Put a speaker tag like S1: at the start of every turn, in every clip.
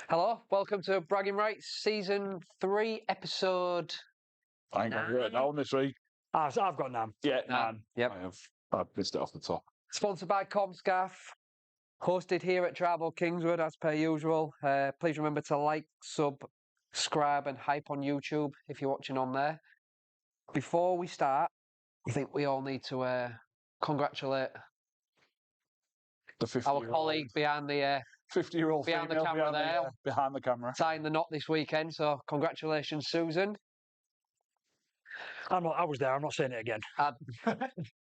S1: Hello, welcome to Bragging Rights, Season 3, Episode...
S2: I ain't got it down this week.
S3: I've got none.
S2: Yeah,
S1: Nah.
S2: man.
S1: Yep.
S2: I've missed it off the top.
S1: Sponsored by Comscarf, hosted here at Travel Kingswood as per usual. Please remember to like, subscribe and hype on YouTube if you're watching on there. Before we start, I think we all need to congratulate
S2: The 50
S1: our colleague behind the
S2: 50-year-old
S1: behind the
S2: female
S1: camera there.
S2: behind the camera.
S1: tying the knot this weekend, so congratulations, Susan.
S3: I was there. I'm not saying it again.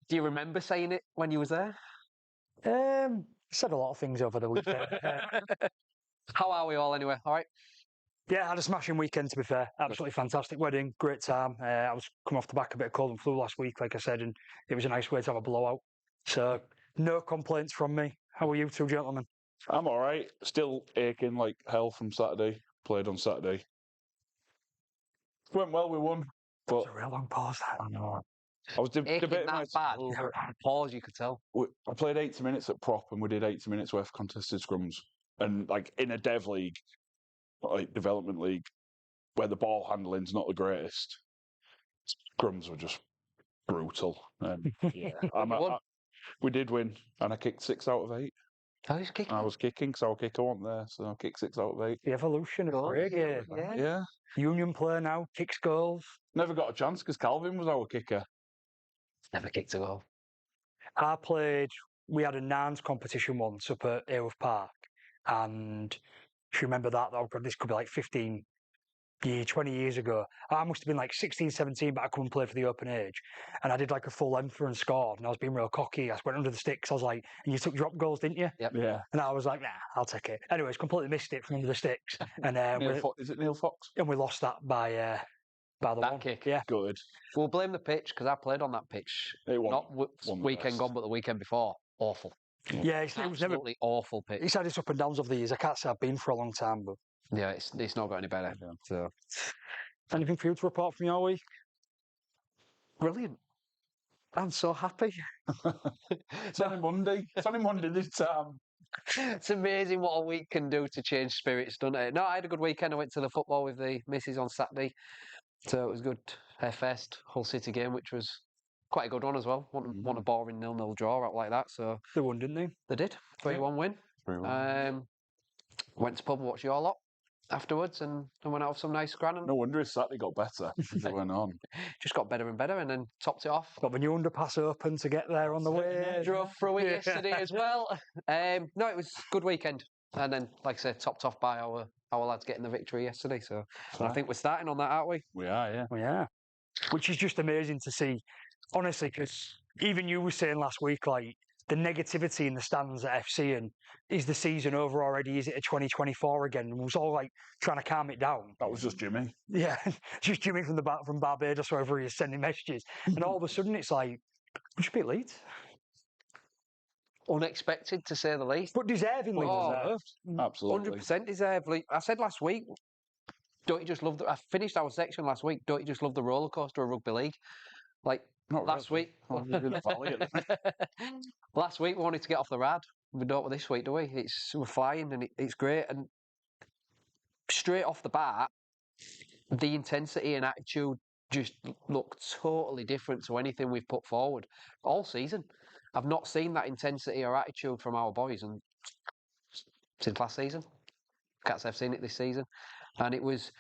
S1: Do you remember saying it when you was there?
S3: Said a lot of things over the weekend.
S1: How are we all anyway? All right?
S3: Yeah, I had a smashing weekend, to be fair. Absolutely fantastic wedding, great time. I was coming off the back of a bit of cold and flu last week, like I said, and it was a nice way to have a blowout. So, no complaints from me. How are you two gentlemen?
S2: I'm all right. Still aching like hell from Saturday. Played on Saturday. Went well, we won. But
S3: It's a real long pause.
S2: I know. I was
S1: Aching
S2: debating
S1: that bad. Pause, you could tell.
S2: I played 80 minutes at prop and we did 80 minutes worth of contested scrums. And like in a dev league, like development league, where the ball handling's not the greatest, scrums were just brutal. We did win, and I kicked 6 out of 8.
S1: Oh, he's kicking.
S2: I was kicking, so our kicker wasn't there, so I kicked 6 out of 8.
S3: The evolution of
S1: Goals,
S3: great game.
S1: yeah.
S3: Union player now, kicks goals.
S2: Never got a chance because Calvin was our kicker.
S1: Never kicked a goal.
S3: We had a Nans competition once up at Aylworth Park, and if you remember that, oh God, this could be like 20 years ago. I must have been like 16, 17, but I couldn't play for the open age. And I did like a full length and scored, and I was being real cocky. I went under the sticks. I was like, and you took drop goals, didn't you?
S1: Yep.
S2: Yeah.
S3: And I was like, nah, I'll take it. Anyways, completely missed it from under the sticks. And
S2: Is it Neil Fox?
S3: and we lost that by the
S1: That
S3: one.
S1: kick.
S3: Yeah.
S2: Good.
S1: We'll blame the pitch because I played on that pitch.
S2: It won.
S1: Not
S2: won the
S1: weekend
S2: best.
S1: gone, but the weekend before. Awful.
S3: Yeah, it was never.
S1: Absolutely awful pitch.
S3: It's had its up and downs over the years. I can't say I've been for a long time, but
S1: Yeah, it's not got any better.
S2: Yeah.
S1: So
S3: anything for you to report from your week?
S1: brilliant. I'm so happy.
S2: It's only Monday. It's only Monday this time.
S1: It's amazing what a week can do to change spirits, doesn't it? No, I had a good weekend. I went to the football with the missus on Saturday, so it was good. First Hull City game, which was quite a good one as well. Want a boring 0-0 draw out like that, so
S3: They won, didn't they?
S1: they did. 3-1 win.
S2: Very well.
S1: Went to pub and watched your lot afterwards, and went out with some nice gran. And
S2: No wonder his Saturday got better as it went on.
S1: just got better and better, and then topped it off.
S3: Got the new underpass open to get there on the way.
S1: Drove through it yesterday as well. No, it was a good weekend. And then, like I said, topped off by our lads getting the victory yesterday. So I think we're starting on that, aren't we?
S2: We are, yeah.
S3: Oh, yeah. Which is just amazing to see, honestly, because even you were saying last week, like, the negativity in the stands at FC, and is the season over already? Is it a 2024 again? And we was all like trying to calm it down.
S2: That was just Jimmy.
S3: Yeah, just Jimmy from Barbados, wherever he is sending messages. And all of a sudden it's like, we should beat Leeds.
S1: Unexpected, to say the least.
S3: But deservingly deserved.
S2: Absolutely.
S1: 100% deserved. Like I said last week, don't you just love I finished our section last week. Don't you just love the roller coaster of rugby league? Like
S2: Not
S1: last
S2: really.
S1: week.
S2: Oh, you're in the valley at the minute.
S1: Last week we wanted to get off the rad. We don't this week, do we? We're flying and it's great. And straight off the bat, the intensity and attitude just looked totally different to anything we've put forward all season. I've not seen that intensity or attitude from our boys and since last season. Can't say I've seen it this season. And it was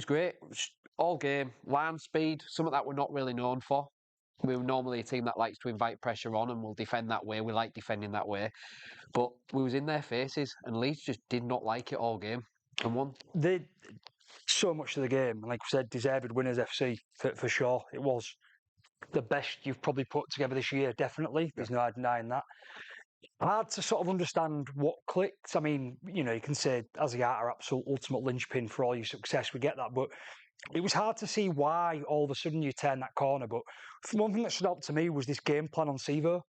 S1: great. It was all game, line speed, something that we're not really known for. We're normally a team that likes to invite pressure on and will defend that way. We like defending that way. But we was in their faces and Leeds just did not like it all game and won.
S3: They so much of the game, like we said, deserved winners FC for sure. It was the best you've probably put together this year, definitely. There's no denying that. Hard to sort of understand what clicked. I mean, you know, you can say Asiat are absolute ultimate linchpin for all your success. We get that, but it was hard to see why all of a sudden you turn that corner. But one thing that stood out to me was this game plan on Sevo,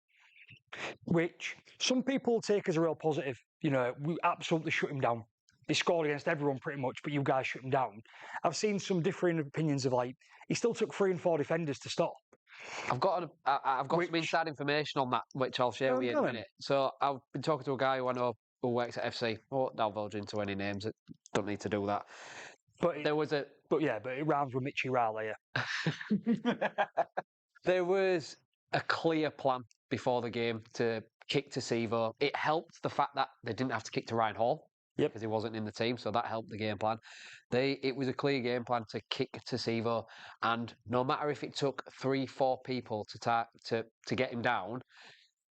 S3: which some people take as a real positive. You know, we absolutely shut him down. He scored against everyone pretty much, but you guys shut him down. I've seen some differing opinions of like, he still took 3 and 4 defenders to stop.
S1: I've got some inside information on that, which I'll share with you in a minute. So I've been talking to a guy who I know who works at FC. I won't divulge into any names. Don't need to do that.
S3: But
S1: There was a
S3: but it rhymes with Mitchy Riley. Yeah.
S1: there was a clear plan before the game to kick to Sevo. It helped the fact that they didn't have to kick to Ryan Hall because he wasn't in the team, so that helped the game plan. It was a clear game plan to kick to Sevo, and no matter if it took 3-4 people to get him down,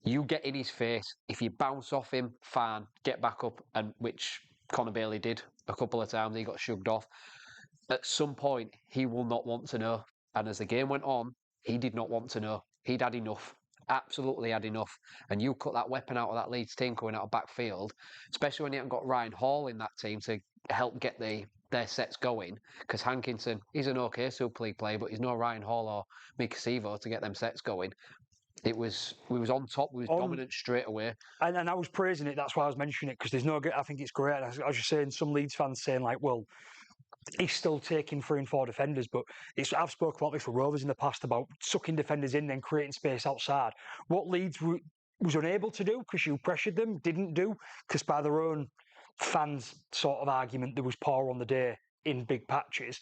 S1: you get in his face. If you bounce off him, fine, get back up, and which Connor Bailey did a couple of times. He got shoved off. At some point, he will not want to know. And as the game went on, he did not want to know. He'd had enough. Absolutely had enough. And you cut that weapon out of that Leeds team coming out of backfield, especially when you haven't got Ryan Hall in that team to help get their sets going. Because Hankinson, he's an okay Super League player, but he's no Ryan Hall or Mika Sevo to get them sets going. We was on top. We was dominant straight away.
S3: And I was praising it. That's why I was mentioning it, because there's no. I think it's great. I was just saying, some Leeds fans saying like, well, he's still taking 3 and 4 defenders, but I've spoken about this with Rovers in the past about sucking defenders in, then creating space outside. What Leeds was unable to do because you pressured them, didn't do because by their own fans' sort of argument, there was poor on the day in big patches.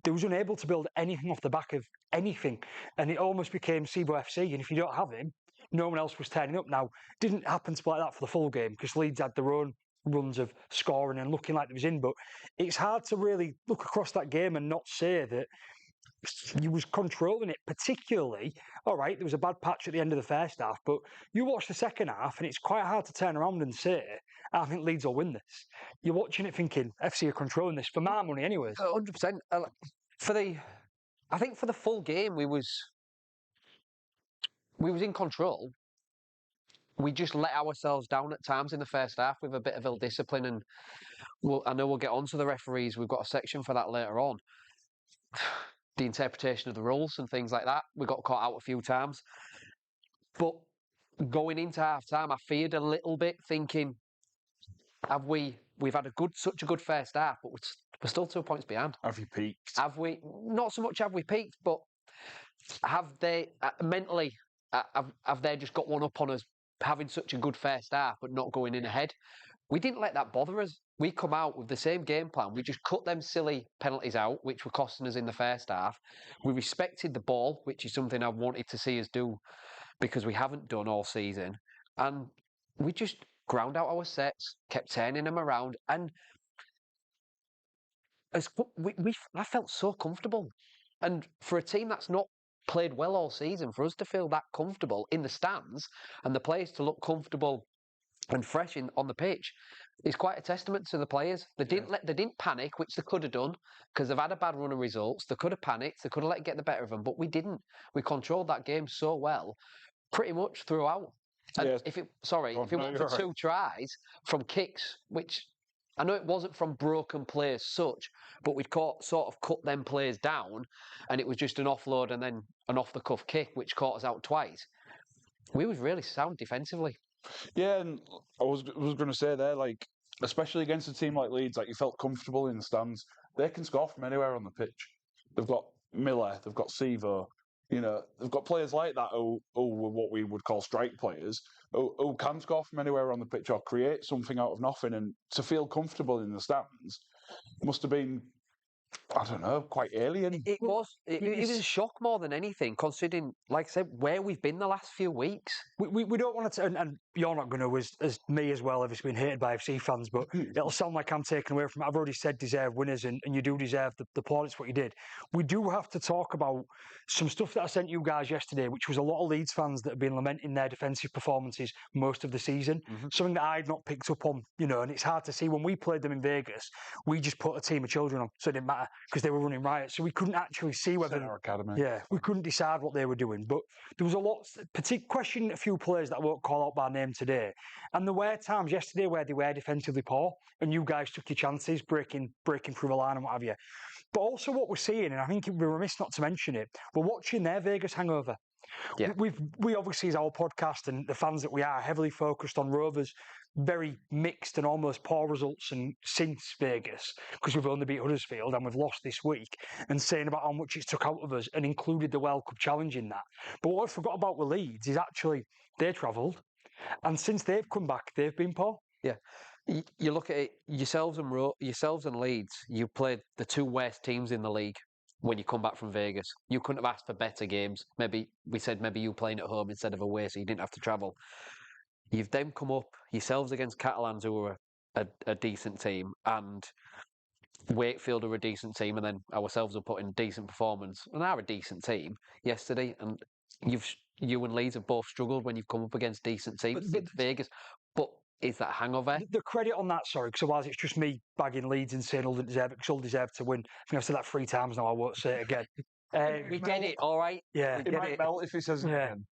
S3: They was unable to build anything off the back of anything, and it almost became Sevo FC. And if you don't have him, no one else was turning up. Now, it didn't happen to be like that for the full game because Leeds had their own runs of scoring and looking like they was in, but it's hard to really look across that game and not say that you was controlling it. Particularly, all right, there was a bad patch at the end of the first half, but you watch the second half and it's quite hard to turn around and say, I think Leeds will win this. You're watching it thinking, FC are controlling this, for my money anyways.
S1: 100%. I think for the full game, we was in control. We just let ourselves down at times in the first half with a bit of ill discipline, and I know we'll get on to the referees. We've got a section for that later on. The interpretation of the rules and things like that. We got caught out a few times. But going into half-time, I feared a little bit, thinking, we've had such a good first half, but we're still 2 points behind.
S2: Have you peaked?
S1: Have we? Not so much have we peaked, but have they mentally, have they just got one up on us having such a good first half but not going in ahead? We didn't let that bother us. We come out with the same game plan. We just cut them silly penalties out, which were costing us in the first half. We respected the ball, which is something I wanted to see us do because we haven't done all season. And we just ground out our sets, kept turning them around, and I felt so comfortable. And for a team that's not played well all season, for us to feel that comfortable in the stands and the players to look comfortable and fresh on the pitch is quite a testament to the players. They didn't panic, which they could have done because they've had a bad run of results. They could have panicked. They could have let it get the better of them, but we didn't. We controlled that game so well, pretty much throughout. And if it wasn't for 2 tries from kicks, which I know it wasn't from broken plays such, but we'd sort of cut them players down, and it was just an offload and then an off-the-cuff kick, which caught us out twice. We was really sound defensively.
S2: Yeah, and I was going to say there, like, especially against a team like Leeds, like, you felt comfortable in the stands. They can score from anywhere on the pitch. They've got Miller, they've got Sevo, they've got players like that who were what we would call strike players, who can score from anywhere on the pitch or create something out of nothing. And to feel comfortable in the stands must have been, I don't know, quite alien.
S1: It was a shock more than anything, considering, like I said, where we've been the last few weeks.
S3: We don't want to, and you're not going to, as me as well, obviously been hated by FC fans, but it'll sound like I'm taking away from it. I've already said deserve winners, and you do deserve the plaudits what you did. We do have to talk about some stuff that I sent you guys yesterday, which was a lot of Leeds fans that have been lamenting their defensive performances most of the season. Mm-hmm. Something that I'd not picked up on, and it's hard to see. When we played them in Vegas, we just put a team of children on, so it didn't matter because they were running riot. So we couldn't actually see whether
S2: our academy.
S3: Yeah, we couldn't decide what they were doing. But there was a lot, questioning a few players that I won't call out by name today. And there were times yesterday where they were defensively poor, and you guys took your chances, breaking through the line and what have you. But also what we're seeing, and I think we're remiss not to mention it, we're watching their Vegas hangover. Yeah. We obviously, as our podcast and the fans that we are, heavily focused on Rovers, very mixed and almost poor results and since Vegas, because we've only beat Huddersfield and we've lost this week, and saying about how much it's took out of us and included the World Cup challenge in that. But what I forgot about with Leeds is actually they travelled, and since they've come back, they've been poor.
S1: Yeah. You look at it yourselves and Leeds. You played the two worst teams in the league when you come back from Vegas. You couldn't have asked for better games. Maybe we said maybe you playing at home instead of away, so you didn't have to travel. You've then come up yourselves against Catalans, who are a decent team, and Wakefield are a decent team, and then ourselves are putting decent performance, and are a decent team yesterday. And you and Leeds have both struggled when you've come up against decent teams in Vegas. But is that a hangover?
S3: The credit on that, sorry, because otherwise it's just me bagging Leeds and saying Hull didn't deserve it, because Hull deserved to win. I think I've said that 3 times now, I won't say it again.
S1: We get it, all right?
S3: Yeah.
S2: It might melt if he says it again.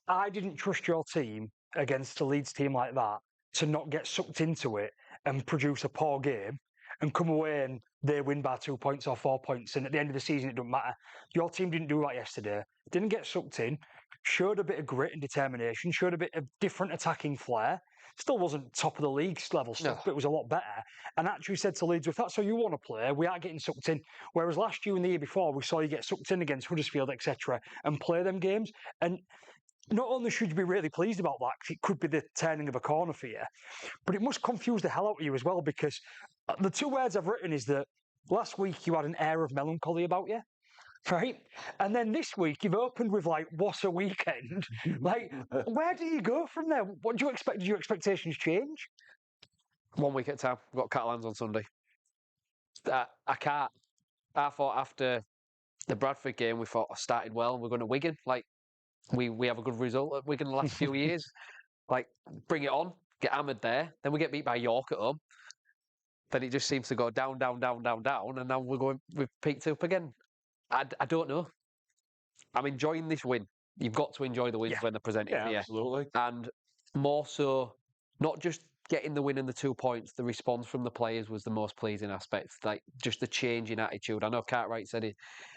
S3: I didn't trust your team against a Leeds team like that to not get sucked into it and produce a poor game and come away and they win by 2 points or 4 points, and at the end of the season it doesn't matter. Your team didn't do that yesterday. Didn't get sucked in, showed a bit of grit and determination, showed a bit of different attacking flair. Still wasn't top of the league level stuff, but it was a lot better. And actually said to Leeds, if that's how you want to play, we are getting sucked in. Whereas last year and the year before, we saw you get sucked in against Huddersfield, etc., and play them games. And not only should you be really pleased about that, 'cause it could be the turning of a corner for you, but it must confuse the hell out of you as well, because the 2 words I've written is that last week you had an air of melancholy about you, right? And then this week you've opened with like, what a weekend. Like, where do you go from there? What do you expect? Did your expectations change?
S1: 1 week at a time. We've got Catalans on Sunday. I can't. I thought after the Bradford game, we thought I started well. We're going to Wigan. Like, we have a good result at Wigan the last few years. Like, bring it on. Get hammered there. Then we get beat by York at home. Then it just seems to go down, down, down, down, down. And now we've peaked up again. I don't know. I'm enjoying this win. You've got to enjoy the wins when they're presented
S2: Yeah,
S1: for you.
S2: absolutely.
S1: And more so, not just getting the win and the 2 points, the response from the players was the most pleasing aspect. Like, just the change in attitude. I know Cartwright said it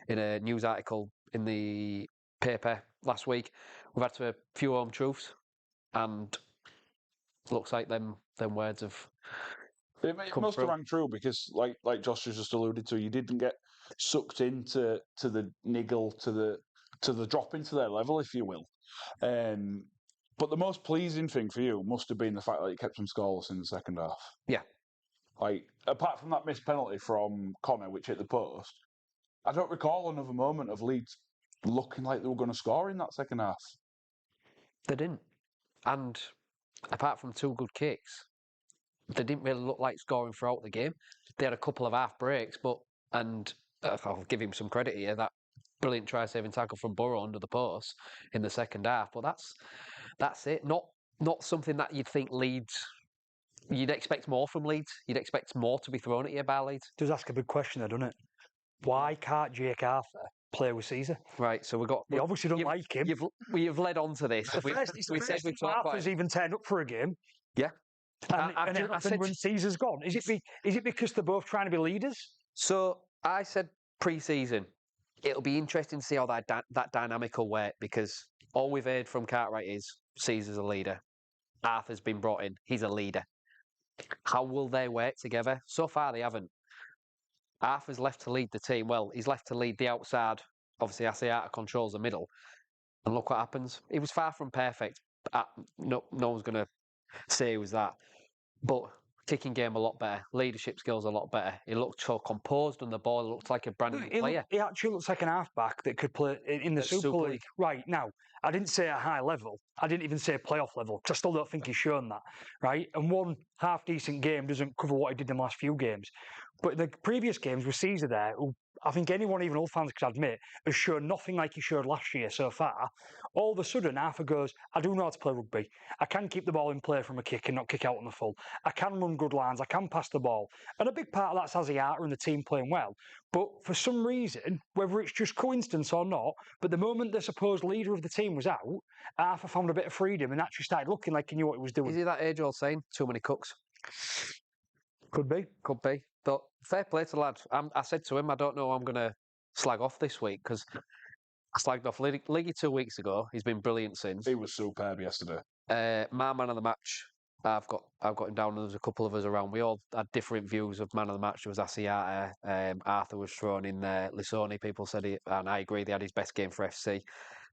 S1: in a news article in the paper last week. We've had to a few home truths, and looks like them words have
S2: It
S1: come
S2: must
S1: through.
S2: have rang true, because, like Josh has just alluded to, you didn't get sucked into the niggle, to the drop into their level, if you will. But the most pleasing thing for you must have been the fact that you kept them scoreless in the second half.
S1: Yeah.
S2: Like, apart from that missed penalty from Connor, which hit the post, I don't recall another moment of Leeds looking like they were going to score in that second half.
S1: They didn't. And apart from 2 good kicks, they didn't really look like scoring throughout the game. They had a couple of half breaks, and I'll give him some credit here, that brilliant try-saving tackle from Burrow under the post in the second half. But that's it. Not something that you'd think Leeds. You'd expect more from Leeds. You'd expect more to be thrown at you by Leeds.
S3: Does ask a big question there, doesn't it? Why can't Jake Arthur play with Caesar?
S1: Right, so we got.
S3: They obviously don't like him.
S1: You've led on to this.
S3: We said we talked about Arthur's even turned up for a game.
S1: Yeah.
S3: And when Caesar's gone, is it because they're both trying to be leaders?
S1: So I said pre-season, it'll be interesting to see how that dynamic will work, because all we've heard from Cartwright is Caesar's a leader. Arthur's been brought in. He's a leader. How will they work together? So far, they haven't. Arthur's left to lead the team. Well, he's left to lead the outside. Obviously, Asiata controls the middle. And look what happens. It was far from perfect. No one's going to say it was that. But kicking game a lot better. Leadership skills a lot better. He looked so composed on the ball. He looked like a brand new player.
S3: He actually looks like an halfback that could play in the Super League. Right, now, I didn't say at high level. I didn't even say playoff level, because I still don't think he's shown that, right? And one half-decent game doesn't cover what he did in the last few games. But the previous games with Caesar there, who I think anyone, even old fans, could admit, has shown nothing like he showed last year so far. All of a sudden, Arthur goes, I do know how to play rugby. I can keep the ball in play from a kick and not kick out on the full. I can run good lines. I can pass the ball. And a big part of that's Asiata and the team playing well. But for some reason, whether it's just coincidence or not, but the moment the supposed leader of the team was out, Arthur found a bit of freedom and actually started looking like he knew what he was doing.
S1: Is he that age-old saying, too many cooks?
S3: Could be.
S1: Could be. But fair play to the lad. I said to him, I don't know who I'm going to slag off this week, because I slagged off Liggy 2 weeks ago. He's been brilliant since.
S2: He was superb yesterday.
S1: My man of the match, I've got him down, and there's a couple of us around. We all had different views of man of the match. There was Asiata, Arthur was thrown in there, Lissoni, people said it, and I agree, they had his best game for FC.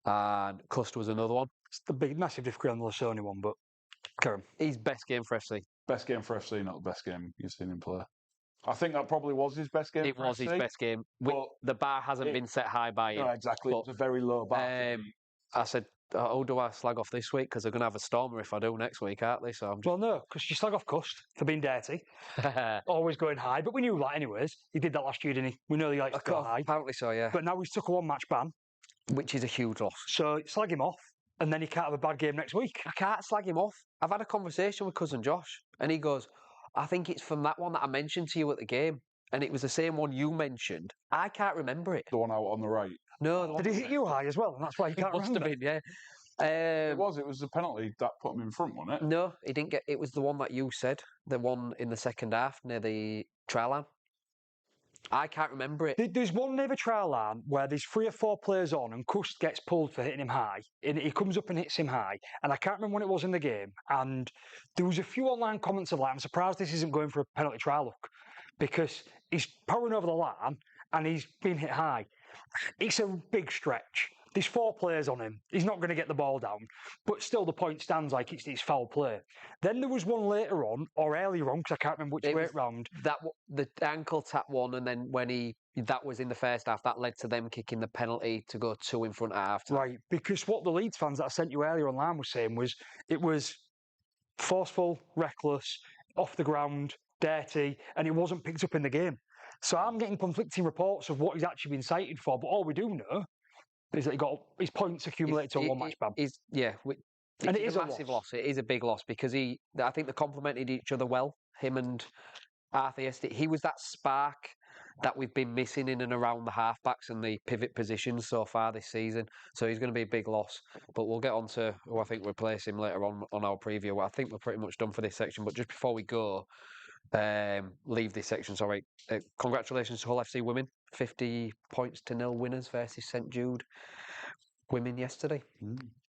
S1: And Cust was another one.
S3: It's the big, massive difficulty on the Lissoni one, but Karen.
S1: His best game for FC.
S2: Best game for FC, not the best game you've seen him play. I think that probably was his best game.
S1: It
S2: for
S1: was
S2: FC,
S1: his best game.
S2: but
S1: The bar hasn't been set high by him.
S2: No, exactly.
S1: But,
S2: it was a very low bar. For me.
S1: I said, "Oh, do I slag off this week? Because they're going to have a stormer if I do next week, aren't they?" So I'm
S3: Well, no, because you slag off Cust for being dirty,
S1: just.
S3: always going high. But we knew that anyways. He did that last year, didn't he? We know he likes to go high.
S1: Apparently so, yeah.
S3: But now he's took a one-match ban,
S1: Which is a huge loss.
S3: so slag him off, and then he can't have a bad game next week.
S1: I can't slag him off. I've had a conversation with cousin Josh, and he goes, "I think it's from that one that I mentioned to you at the game, and it was the same one you mentioned. I can't remember it."
S2: The one out on the right.
S1: No, the one
S3: Did he hit you high as well? And that's why you
S1: it
S3: can't
S1: must
S3: remember.
S1: have been, yeah.
S2: It was the penalty that put him in front, wasn't it?
S1: No, he didn't get. It was the one that you said, the one in the second half near the trial line. I can't remember it.
S3: There's one near the trial line where there's 3 or 4 players on and Cust gets pulled for hitting him high. And he comes up and hits him high. And I can't remember when it was in the game. And there was a few online comments of like, I'm surprised this isn't going for a penalty trial look. Because he's powering over the line and he's been hit high. It's a big stretch. There's 4 players on him. He's not going to get the ball down. But still, the point stands like it's foul play. Then there was one later on, or earlier on, because I can't remember which way round.
S1: The ankle tap one, and then when that was in the first half, that led to them kicking the penalty to go 2 in front at half time.
S3: Right, because what the Leeds fans that I sent you earlier online was saying was it was forceful, reckless, off the ground, dirty, and it wasn't picked up in the game. So I'm getting conflicting reports of what he's actually been cited for, but all we do know is that he got his points accumulated to a one-match ban.
S1: And it is a massive loss. It is a big loss because I think they complemented each other well, him and Arthur yesterday. He was that spark that we've been missing in and around the halfbacks and the pivot positions so far this season. So he's going to be a big loss. But we'll get on to who I think we'll replace him later on our preview. Well, I think we're pretty much done for this section. But just before we go, leave this section, sorry. Congratulations to Hull FC women. 50 points to 0 winners versus St Jude women yesterday.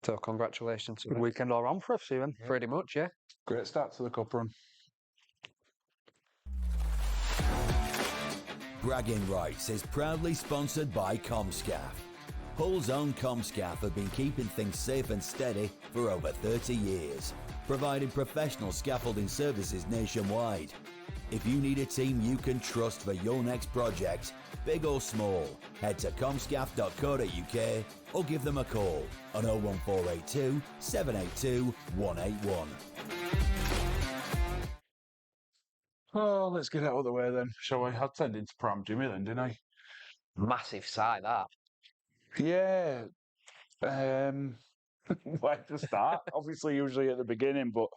S1: So congratulations.
S3: Good weekend all round for FC then.
S1: Pretty much, yeah.
S2: Great start to the cup run.
S4: Bragging Rights is proudly sponsored by Comscaf. Hull's own Comscaf have been keeping things safe and steady for over 30 years, providing professional scaffolding services nationwide. If you need a team you can trust for your next project, big or small, head to comscaf.co.uk or give them a call on 01482 782 181.
S2: Oh, let's get it out of the way then, shall we? I'd send into Pram Jimmy then, didn't I?
S1: Massive sigh, that.
S2: Yeah. Where to start? Obviously, usually at the beginning, but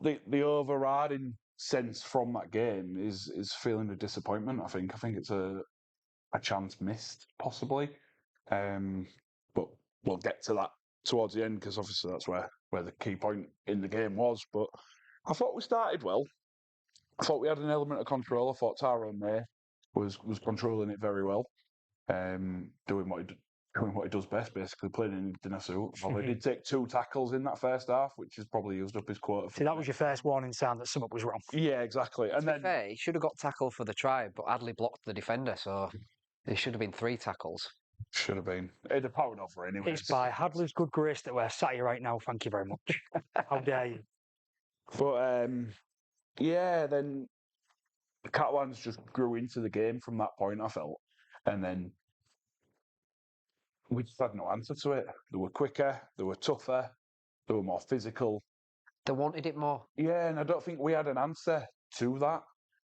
S2: the overriding sense from that game is feeling of disappointment. I think it's a chance missed, possibly. But we'll get to that towards the end because obviously that's where the key point in the game was. But I thought we started well. I thought we had an element of control. I thought Tyrone May was controlling it very well, doing what he does best, basically playing in dinner suit. Well, he did take 2 tackles in that first half, which has probably used up his quota.
S3: See, that was your first warning sign that something was wrong.
S2: Yeah, exactly. And
S1: to be fair, he should have got tackled for the try, but Adley blocked the defender, so it should have been 3 tackles.
S2: Should have been. He'd have powered over anyway.
S3: It's by Hadley's good grace that we're sat here right now. Thank you very much. How dare you?
S2: But yeah, then the Catalans just grew into the game from that point, I felt. And then we just had no answer to it. They were quicker, they were tougher, they were more physical.
S1: They wanted it more.
S2: Yeah, and I don't think we had an answer to that.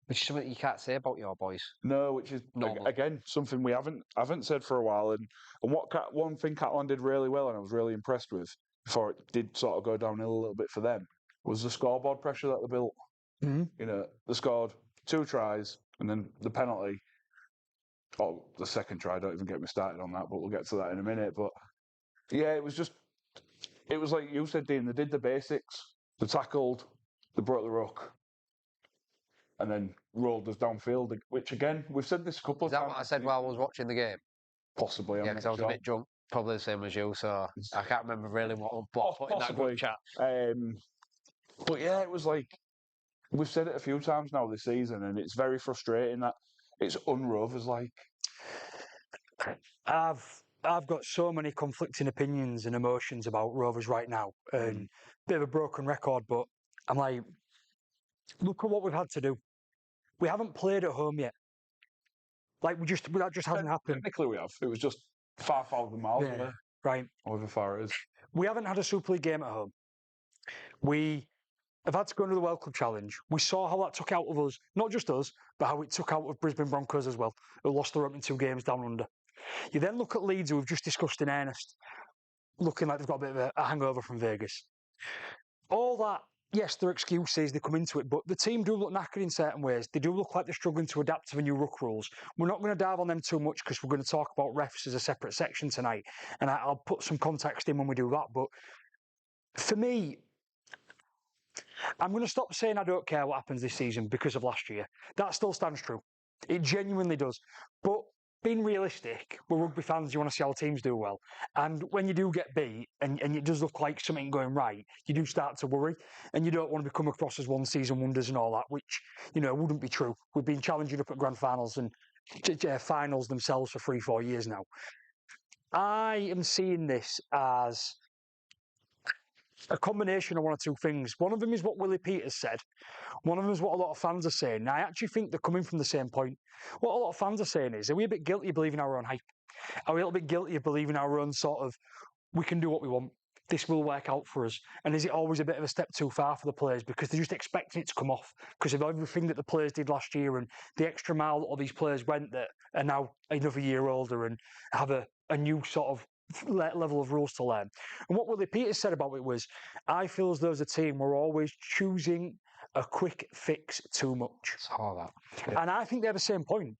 S1: Which is something you can't say about your boys.
S2: No, which is
S1: normal.
S2: Again something we haven't said for a while. And one thing Catalan did really well, and I was really impressed with before it did sort of go downhill a little bit for them, was the scoreboard pressure that they built.
S3: Mm-hmm.
S2: You know, they scored 2 tries and then the penalty. Oh, the second try, don't even get me started on that, but we'll get to that in a minute. But yeah, it was like you said, Dean, they did the basics. They tackled, they broke the ruck, and then rolled us downfield, which again, we've said this a couple of times.
S1: Is that what I said while I was watching the game?
S2: Possibly,
S1: yeah, because I was a bit drunk, probably the same as you, so I can't remember really what I put in that group chat.
S2: But yeah, it was like, we've said it a few times now this season, and it's very frustrating that it's un-Rovers like.
S3: I've I've got so many conflicting opinions and emotions about Rovers right now, and bit of a broken record, but I'm like, look at what we've had to do. We haven't played at home yet. Like that just hasn't happened.
S2: Technically, we have. It was just 5,000 miles away,
S3: right.
S2: however far it is.
S3: We haven't had a Super League game at home. We have had to go into the World Cup Challenge. We saw how that took out of us, not just us, but how it took out of Brisbane Broncos as well, who lost their opening 2 games down under. You then look at Leeds, who we've just discussed in earnest, looking like they've got a bit of a hangover from Vegas. All that, yes, they're excuses, they come into it, but the team do look knackered in certain ways. They do look like they're struggling to adapt to the new ruck rules. We're not going to dive on them too much because we're going to talk about refs as a separate section tonight, and I'll put some context in when we do that. But for me, I'm going to stop saying I don't care what happens this season because of last year. That still stands true. It genuinely does. But being realistic, we're rugby fans, you want to see our teams do well. And when you do get beat and it does look like something going right, you do start to worry. And you don't want to become across as one season wonders and all that, which, wouldn't be true. We've been challenging up at grand finals and finals themselves for 3-4 years now. I am seeing this as a combination of one or two things. One of them is what Willie Peters said. One of them is what a lot of fans are saying. And I actually think they're coming from the same point. What a lot of fans are saying is, are we a bit guilty of believing our own hype? Are we a little bit guilty of believing our own sort of, we can do what we want, this will work out for us? And is it always a bit of a step too far for the players because they're just expecting it to come off because of everything that the players did last year and the extra mile that all these players went that are now another year older and have a new sort of level of rules to learn? And what Willie Peters said about it was, I feel as though as a team we're always choosing a quick fix too much.
S1: Saw that.
S3: Yeah. And I think they have the same point.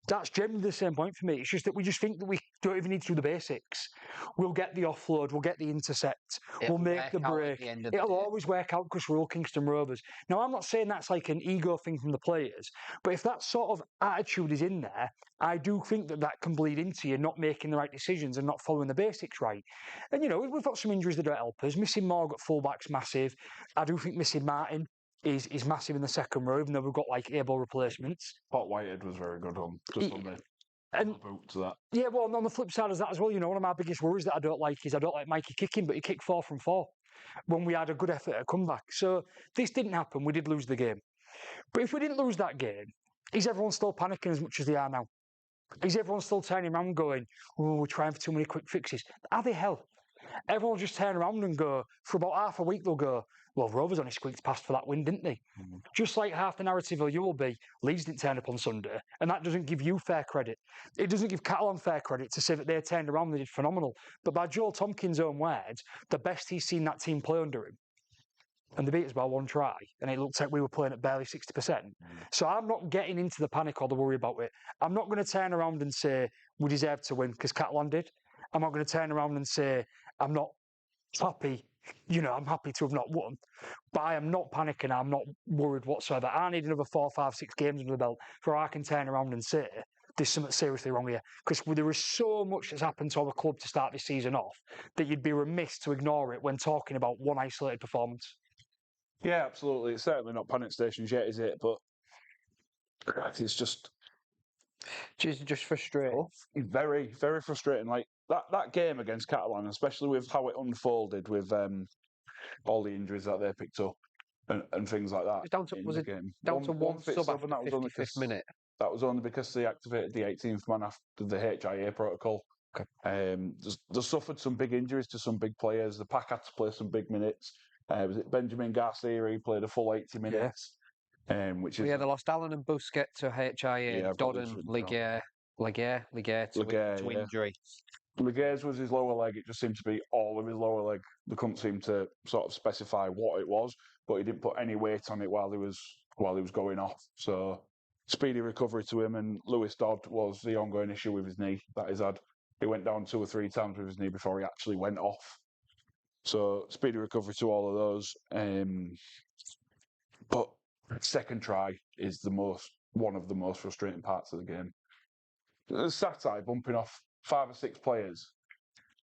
S3: That's generally the same point for me. It's just that we just think that we don't even need to do the basics. We'll get the offload, we'll get the intercept, we'll make the break. It'll always work out because we're all Kingston Rovers. Now, I'm not saying that's like an ego thing from the players, but if that sort of attitude is in there, I do think that can bleed into you not making the right decisions and not following the basics right. And, we've got some injuries that don't help us. Missing Morg at fullback's massive. I do think missing Martin is massive in the second row, even though we've got like able replacements.
S2: Pot Whitehead was very good on the boot to that.
S3: Yeah, well, on the flip side of that as well, one of my biggest worries that I don't like is I don't like Mikey kicking, but he kicked 4 from 4 when we had a good effort at comeback. So this didn't happen. We did lose the game. But if we didn't lose that game, is everyone still panicking as much as they are now? Is everyone still turning around going, oh, we're trying for too many quick fixes? Are they hell? Everyone will just turn around and go, for about half a week, they'll go, well, Rovers only squeaked past for that win, didn't they? Mm-hmm. Just like half the narrative of you will be, Leeds didn't turn up on Sunday, and that doesn't give you fair credit. It doesn't give Catalan fair credit to say that they turned around and they did phenomenal. But by Joel Tompkins' own words, the best he's seen that team play under him. And they beat us by 1 try, and it looked like we were playing at barely 60%. Mm-hmm. So I'm not getting into the panic or the worry about it. I'm not going to turn around and say we deserve to win because Catalan did. I'm not going to turn around and say I'm not happy. I'm happy to have not won, but I am not panicking. I'm not worried whatsoever. I need another 4, 5, 6 games under the belt before I can turn around and say there's something seriously wrong here. Because there is so much that's happened to our club to start this season off that you'd be remiss to ignore it when talking about one isolated performance.
S2: Yeah, absolutely. It's certainly not panic stations yet, is it? But it's just
S1: frustrating.
S2: Very, very frustrating. Like that game against Catalan, especially with how it unfolded with all the injuries that they picked up and things like that.
S1: Was it down to one sub after the 55th minute?
S2: That was only because they activated the 18th man after the HIA protocol.
S1: Okay.
S2: They suffered some big injuries to some big players. The pack had to play some big minutes. Was it Benjamin Garcia? He played a full 80 minutes.
S1: Yeah. They lost Allen and Busquets to HIA, Dodden, Ligier to injury.
S2: Ligier's was his lower leg. It just seemed to be all of his lower leg. They couldn't seem to sort of specify what it was, but he didn't put any weight on it while he was going off. So speedy recovery to him. And Lewis Dodd was the ongoing issue with his knee that he's had. He went down 2 or 3 times with his knee before he actually went off. So speedy recovery to all of those. But second try is one of the most frustrating parts of the game. Satai bumping off 5 or 6 players.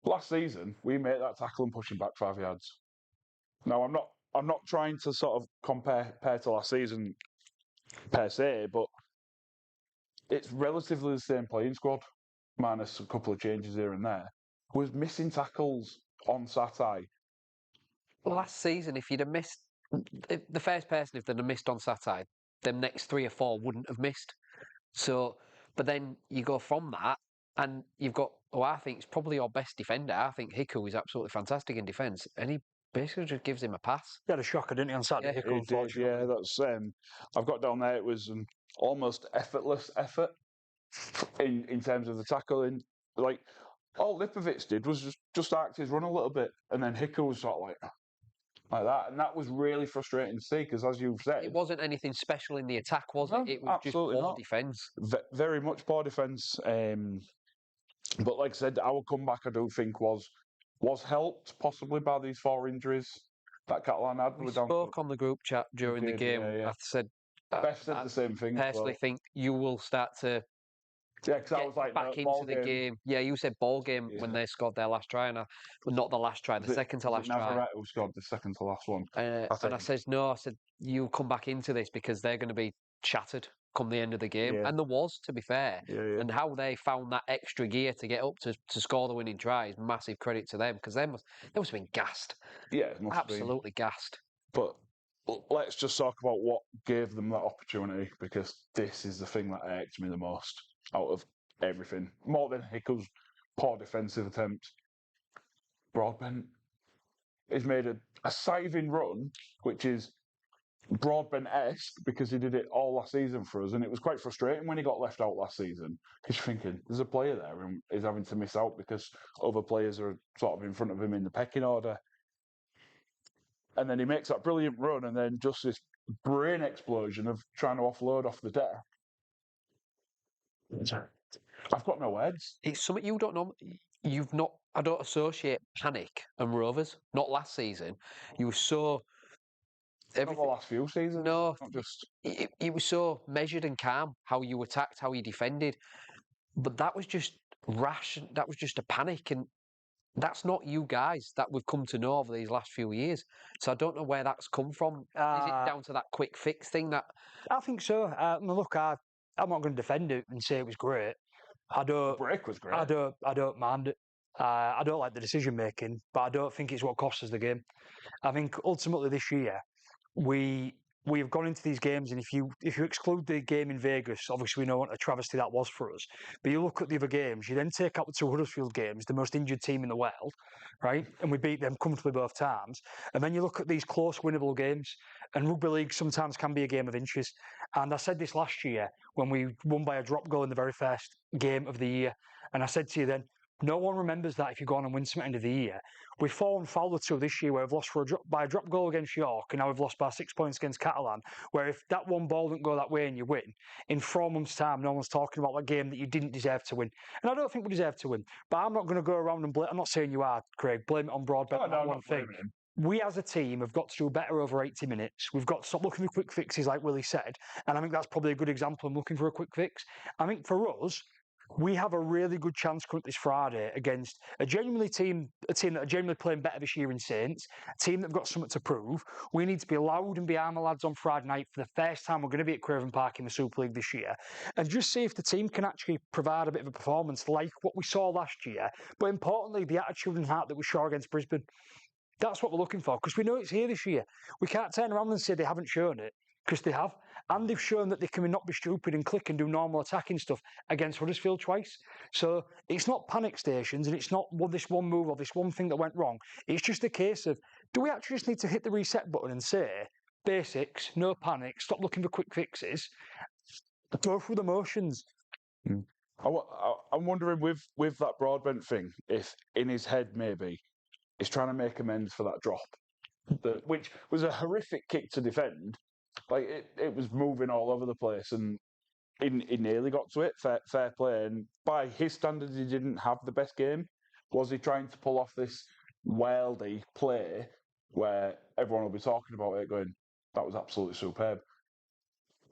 S2: Last season, we made that tackle and pushing back 5 yards. Now, I'm not trying to sort of compare to last season per se, but it's relatively the same playing squad. minus a couple of changes here and there, was missing tackles on Saturday.
S1: Last season, if you'd have missed the first person, if they'd have missed on Saturday, them next 3 or 4 wouldn't have missed. So, but then you go from that, and you've got, I think it's probably your best defender. I think Hiku is absolutely fantastic in defence, and he basically just gives him a pass.
S3: He had a shocker, didn't he, on Saturday?
S1: Yeah,
S3: Hickle,
S2: It did, yeah. That's I've got down there. It was an almost effortless effort in terms of the tackling. Like all Lipovic did was just arc his run a little bit, and then Hickle was sort of like that, and that was really frustrating to see because, as you've said,
S1: it wasn't anything special in the attack, was
S2: No,
S1: it? It was just
S2: absolutely
S1: poor
S2: not.
S1: defence.
S2: Very much poor defence. But like I said, our comeback, I do think, was helped possibly by these 4 injuries that Catalan had.
S1: We spoke on the group chat during the game.
S2: Yeah.
S1: I said,
S2: Beth said the same thing.
S1: personally think you will start to
S2: because I was like,
S1: back
S2: no,
S1: into the game. Yeah, you said ball game when they scored their last try, and well, not the last try, the second to last try.
S2: Navarrete who scored the second to last one.
S1: And I said, no, I said, you'll come back into this because they're going to be shattered come the end of the game.
S2: Yeah.
S1: And there was, to be fair.
S2: Yeah.
S1: And how they found that extra gear to get up to score the winning try is massive credit to them because they must have been gassed.
S2: Yeah, it must
S1: absolutely gassed.
S2: But let's just talk about what gave them that opportunity because this is the thing that irked me the most out of everything. More than Hickle's poor defensive attempt. Broadbent has made a scything run, which is Broadbent-esque because he did it all last season for us, and it was quite frustrating when he got left out last season because you're thinking there's a player there and he's having to miss out because other players are sort of in front of him in the pecking order. And then he makes that brilliant run, and then just this brain explosion of trying to offload off the deck. I've got no words.
S1: It's something you don't know. You've not. I don't associate panic and Rovers. Not last season. You were so.
S2: Not the last few seasons.
S1: No,
S2: not just.
S1: It was so measured and calm how you attacked, how you defended, but that was just rash. That was just a panic, and that's not you guys that we've come to know over these last few years. So I don't know where that's come from. Is it down to that quick fix thing? That
S3: I think so. Look, I'm not going to defend it and say it was great.
S2: The break was great.
S3: I don't mind it. I don't like the decision making, but I don't think it's what cost us the game. I think ultimately this year we've gone into these games, and if you exclude the game in Vegas, obviously we know what a travesty that was for us. But you look at the other games, you then take out the 2 Huddersfield games, the most injured team in the world, right? And we beat them comfortably both times. And then you look at these close, winnable games, and rugby league sometimes can be a game of inches. And I said this last year when we won by a drop goal in the very first game of the year, and I said to you then, no one remembers that if you go on and win some end of the year. We've fallen foul or 2 this year where we've lost by a drop goal against York, and now we've lost by 6 points against Catalan, where if that one ball didn't go that way and you win, in 4 months' time, no one's talking about that game that you didn't deserve to win. And I don't think we deserve to win. But I'm not going to go around and blame. I'm not saying you are, Craig. Blame it on Broadbent on that one thing. We as a team have got to do better over 80 minutes. We've got to stop looking for quick fixes, like Willie said. And I think that's probably a good example of looking for a quick fix. I think for us, we have a really good chance coming this Friday against a team that are genuinely playing better this year in Saints, a team that have got something to prove. We need to be loud and be armour lads on Friday night for the first time we're going to be at Craven Park in the Super League this year, and just see if the team can actually provide a bit of a performance like what we saw last year, but importantly, the attitude and heart that we saw against Brisbane. That's what we're looking for, because we know it's here this year. We can't turn around and say they haven't shown it, because they have. And they've shown that they can not be stupid and click and do normal attacking stuff against Huddersfield twice. So it's not panic stations, and it's not this one move or this one thing that went wrong. It's just a case of, do we actually just need to hit the reset button and say, basics, no panic, stop looking for quick fixes, go through the motions?
S2: I'm wondering with that Broadbent thing, if in his head maybe he's trying to make amends for that drop, which was a horrific kick to defend. Like it was moving all over the place, and he nearly got to it. Fair play, and by his standards, he didn't have the best game. Was he trying to pull off this wildy play where everyone will be talking about it, going, "That was absolutely superb"?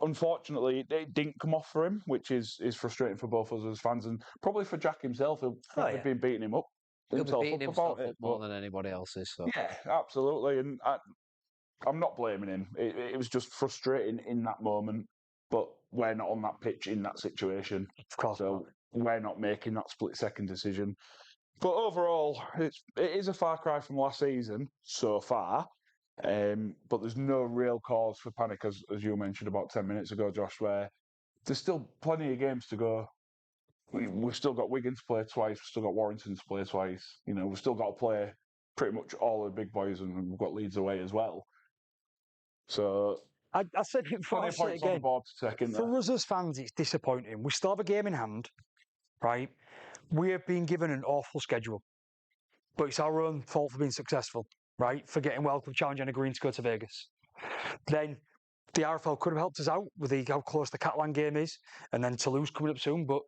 S2: Unfortunately, it didn't come off for him, which is frustrating for both of us as fans, and probably for Jack himself, who'll probably been beating him up.
S1: He'll be beating himself up more than anybody else is. So.
S2: Yeah, absolutely, and I'm not blaming him. It was just frustrating in that moment. But we're not on that pitch in that situation.
S3: Of course.
S2: So we're not making that split-second decision. But overall, it is a far cry from last season so far. But there's no real cause for panic, as you mentioned about 10 minutes ago, Josh, where there's still plenty of games to go. We've still got Wigan to play twice. We've still got Warrington to play twice. You know, we've still got to play pretty much all the big boys, and we've got Leeds away as well. So
S3: I said it before,
S2: plenty
S3: I'll
S2: of
S3: say it
S2: points on the
S3: again.
S2: board to take in there.
S3: For us as fans, it's disappointing. We still have a game in hand, right? We have been given an awful schedule, but it's our own fault for being successful, right? For getting Welcome Challenge and agreeing to go to Vegas. Then the RFL could have helped us out with how close the Catalan game is, and then Toulouse coming up soon, but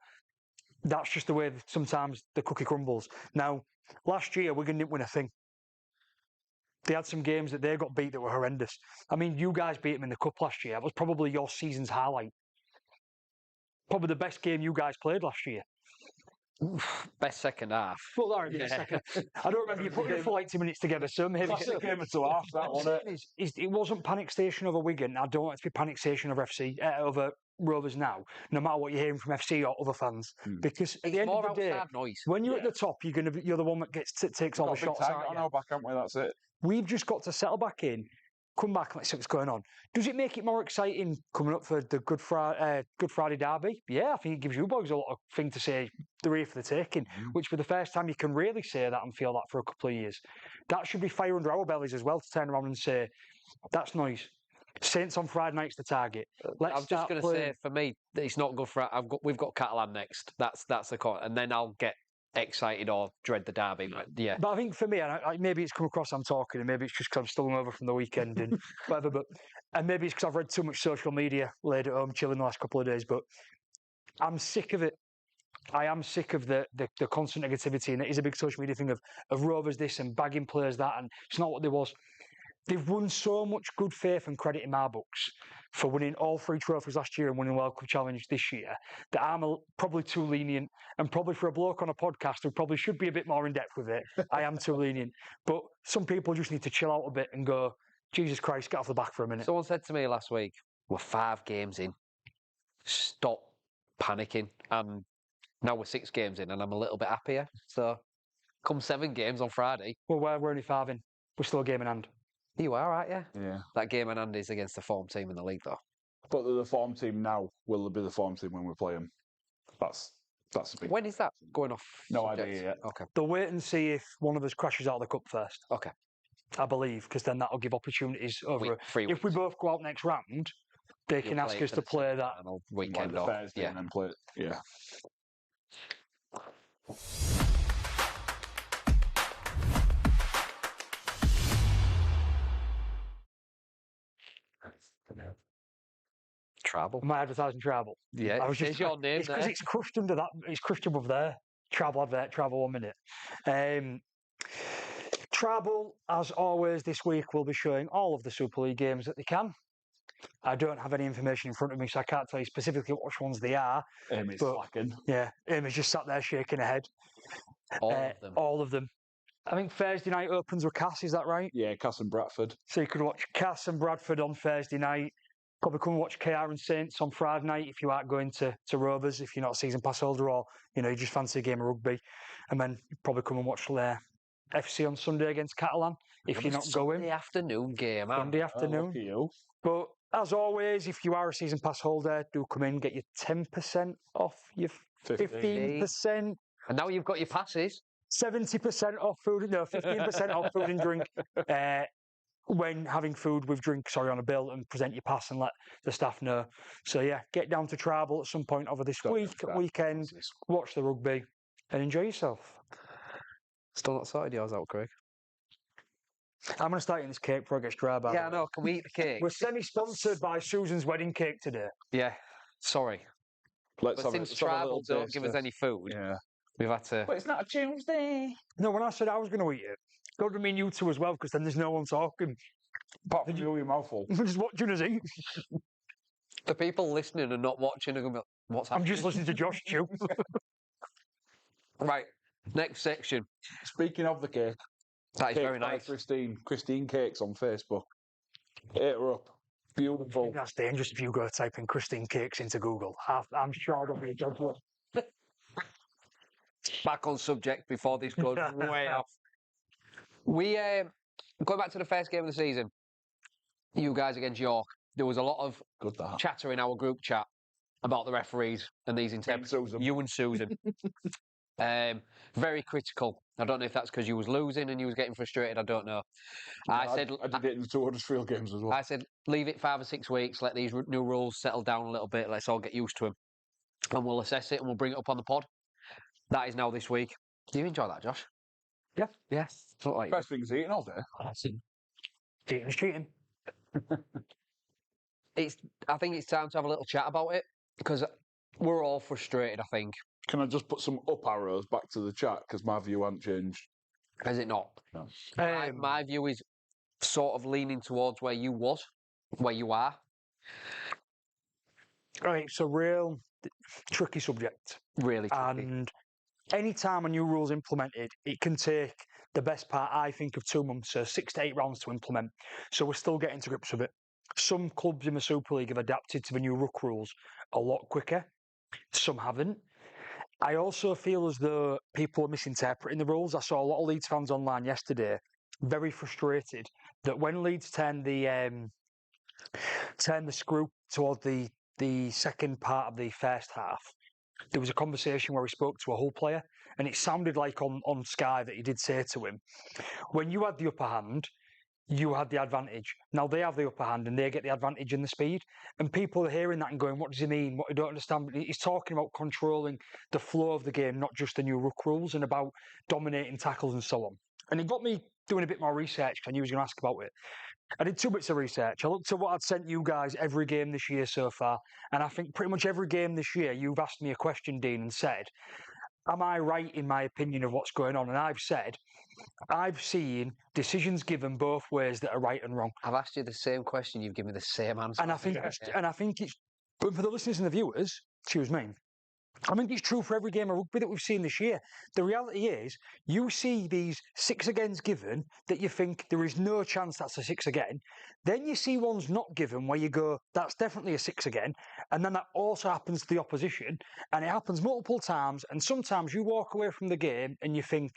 S3: that's just the way sometimes the cookie crumbles. Now, last year, Wigan didn't win a thing. They had some games that they got beat that were horrendous. I mean, you guys beat them in the Cup last year. That was probably your season's highlight. Probably the best game you guys played last year.
S1: Best second half.
S3: Well, all right, yeah. Second. I don't remember you putting it for like 2 minutes together, so maybe...
S2: Classic game of 2 halves, that wasn't it?
S3: It wasn't panic station over Wigan. I don't want it to be panic station over over Rovers now, no matter what you're hearing from FC or other fans. Because at the end of the day,
S1: noise.
S3: when you're at the top, you're the one that takes all the shots.
S2: On our back, haven't we? That's it.
S3: We've just got to settle back in, come back, and let's see what's going on. Does it make it more exciting coming up for the Good Friday derby? Yeah, I think it gives you boys a lot of thing to say. They're here for the taking, which for the first time you can really say that and feel that for a couple of years. That should be fire under our bellies as well to turn around and say, that's nice. Saints on Friday night's the target.
S1: I'm just going to say, for me, it's not good for. We've got Catalan next. That's the call, and then I'll get excited or dread the derby. But yeah,
S3: but I think for me, and maybe it's come across I'm talking, and maybe it's just because I'm still hungover from the weekend and whatever. And maybe it's because I've read too much social media, laid at home chilling the last couple of days. But I'm sick of it. I am sick of the constant negativity, and it is a big social media thing of Rovers this and bagging players that, and it's not what there was. They've won so much good faith and credit in my books for winning all 3 trophies last year and winning Welcome Challenge this year that I'm probably too lenient, and probably for a bloke on a podcast who probably should be a bit more in depth with it, I am too lenient. But some people just need to chill out a bit and go, Jesus Christ, get off the back for a minute.
S1: Someone said to me last week, we're 5 games in. Stop panicking. Now we're 6 games in and I'm a little bit happier. So come 7 games on Friday.
S3: Well, we're only 5 in. We're still a game in hand.
S1: You are, aren't you?
S2: Yeah.
S1: That game in hand is against the form team in the league, though.
S2: But they're the form team now. Will they be the form team when we play them? That's a big...
S1: When is that going off?
S2: No
S1: subject?
S2: idea yet.
S1: Okay.
S3: They'll wait and see if one of us crashes out of the cup first.
S1: Okay.
S3: I believe, because then that'll give opportunities over... If we both go out next round, they can ask us to play that
S1: weekend
S2: like
S1: off.
S2: Thursday and then play it. Yeah.
S1: Travel.
S3: Am I advertising travel?
S1: Yeah,
S3: I was just
S1: your name.
S3: It's because it's crushed under that. It's crushed above there. Travel advert. Travel 1 minute. Travel, as always, this week will be showing all of the Super League games that they can. I don't have any information in front of me, so I can't tell you specifically which ones they are.
S2: Amy's slacking.
S3: Yeah, Amy's just sat there shaking her head.
S1: All of them.
S3: All of them. I think Thursday night opens with Cass, is that right?
S2: Yeah, Cass and Bradford.
S3: So you could watch Cass and Bradford on Thursday night. Probably come and watch KR and Saints on Friday night if you aren't going to Rovers, if you're not a season pass holder or, you just fancy a game of rugby. And then probably come and watch FC on Sunday against Catalan if you're not going.
S1: Sunday afternoon game.
S3: Sunday afternoon.
S2: Lucky you.
S3: But as always, if you are a season pass holder, do come in, get your 10% off your 15%.
S1: And now you've got your passes.
S3: 70% off food, no, 15% off food and drink when having food with drink, on a bill, and present your pass and let the staff know. So yeah, get down to Tribal at some point over this weekend, watch the rugby and enjoy yourself.
S1: Still not sorted yours out, Craig?
S3: I'm going to start eating this cake before it gets dry.
S1: Yeah, I know. Can we eat the cake?
S3: We're semi-sponsored by Susan's Wedding Cake today.
S1: Yeah, sorry.
S2: But
S1: since Tribal don't give us any food, we've had to...
S2: But it's not a Tuesday.
S3: No, when I said I was going to eat it, God, I mean you two as well, because then there's no one talking.
S2: Apart from you, your mouthful.
S3: Just watching us eat.
S1: The people listening and not watching are going to be like, what's happening?
S3: I'm just listening to Josh chew.
S1: Right, next section.
S2: Speaking of the cake.
S1: That is very nice.
S2: Christine Cakes on Facebook. Hit her up. Beautiful.
S3: That's dangerous if you go typing Christine Cakes into Google. I'm sure there'll be a judge.
S1: Back on subject before this goes way off. We going back to the first game of the season. You guys against York. There was a lot of
S2: Good that.
S1: chatter in our group chat about the referees and these interpreters. You and Susan. Very critical. I don't know if that's because you was losing and you was getting frustrated. I don't know. I
S2: did it in the two Huddersfield games as well.
S1: I said, leave it 5 or 6 weeks. Let these new rules settle down a little bit. Let's all get used to them, and we'll assess it and we'll bring it up on the pod. That is now this week. Do you enjoy that, Josh?
S3: Yeah.
S1: Yes. Like
S2: Best things eating all day.
S3: Cheating is cheating.
S1: I think it's time to have a little chat about it because we're all frustrated. I think.
S2: Can I just put some up arrows back to the chat because my view hasn't changed?
S1: Has it not?
S2: No.
S1: My view is sort of leaning towards where you are.
S3: All right, so real tricky subject.
S1: Really tricky.
S3: And any time a new rule's implemented, it can take the best part, I think, of 2 months, so 6 to 8 rounds to implement. So we're still getting to grips with it. Some clubs in the Super League have adapted to the new ruck rules a lot quicker. Some haven't. I also feel as though people are misinterpreting the rules. I saw a lot of Leeds fans online yesterday, very frustrated that when Leeds turned the screw towards the second part of the first half, there was a conversation where he spoke to a Hull player, and it sounded like on Sky that he did say to him, when you had the upper hand, you had the advantage. Now they have the upper hand and they get the advantage in the speed. And people are hearing that and going, what does he mean? What I don't understand. But he's talking about controlling the flow of the game, not just the new ruck rules, and about dominating tackles and so on. And it got me doing a bit more research because I knew he was going to ask about it. I did 2 bits of research. I looked at what I'd sent you guys every game this year so far. And I think pretty much every game this year, you've asked me a question, Dean, and said, am I right in my opinion of what's going on? And I've said, I've seen decisions given both ways that are right and wrong.
S1: I've asked you the same question. You've given me the same answer.
S3: And I think it's, but for the listeners and the viewers, excuse me, I think it's true for every game of rugby that we've seen this year. The reality is, you see these 6 agains given that you think there is no chance that's a 6 again. Then you see ones not given where you go, that's definitely a 6 again. And then that also happens to the opposition. And it happens multiple times. And sometimes you walk away from the game and you think,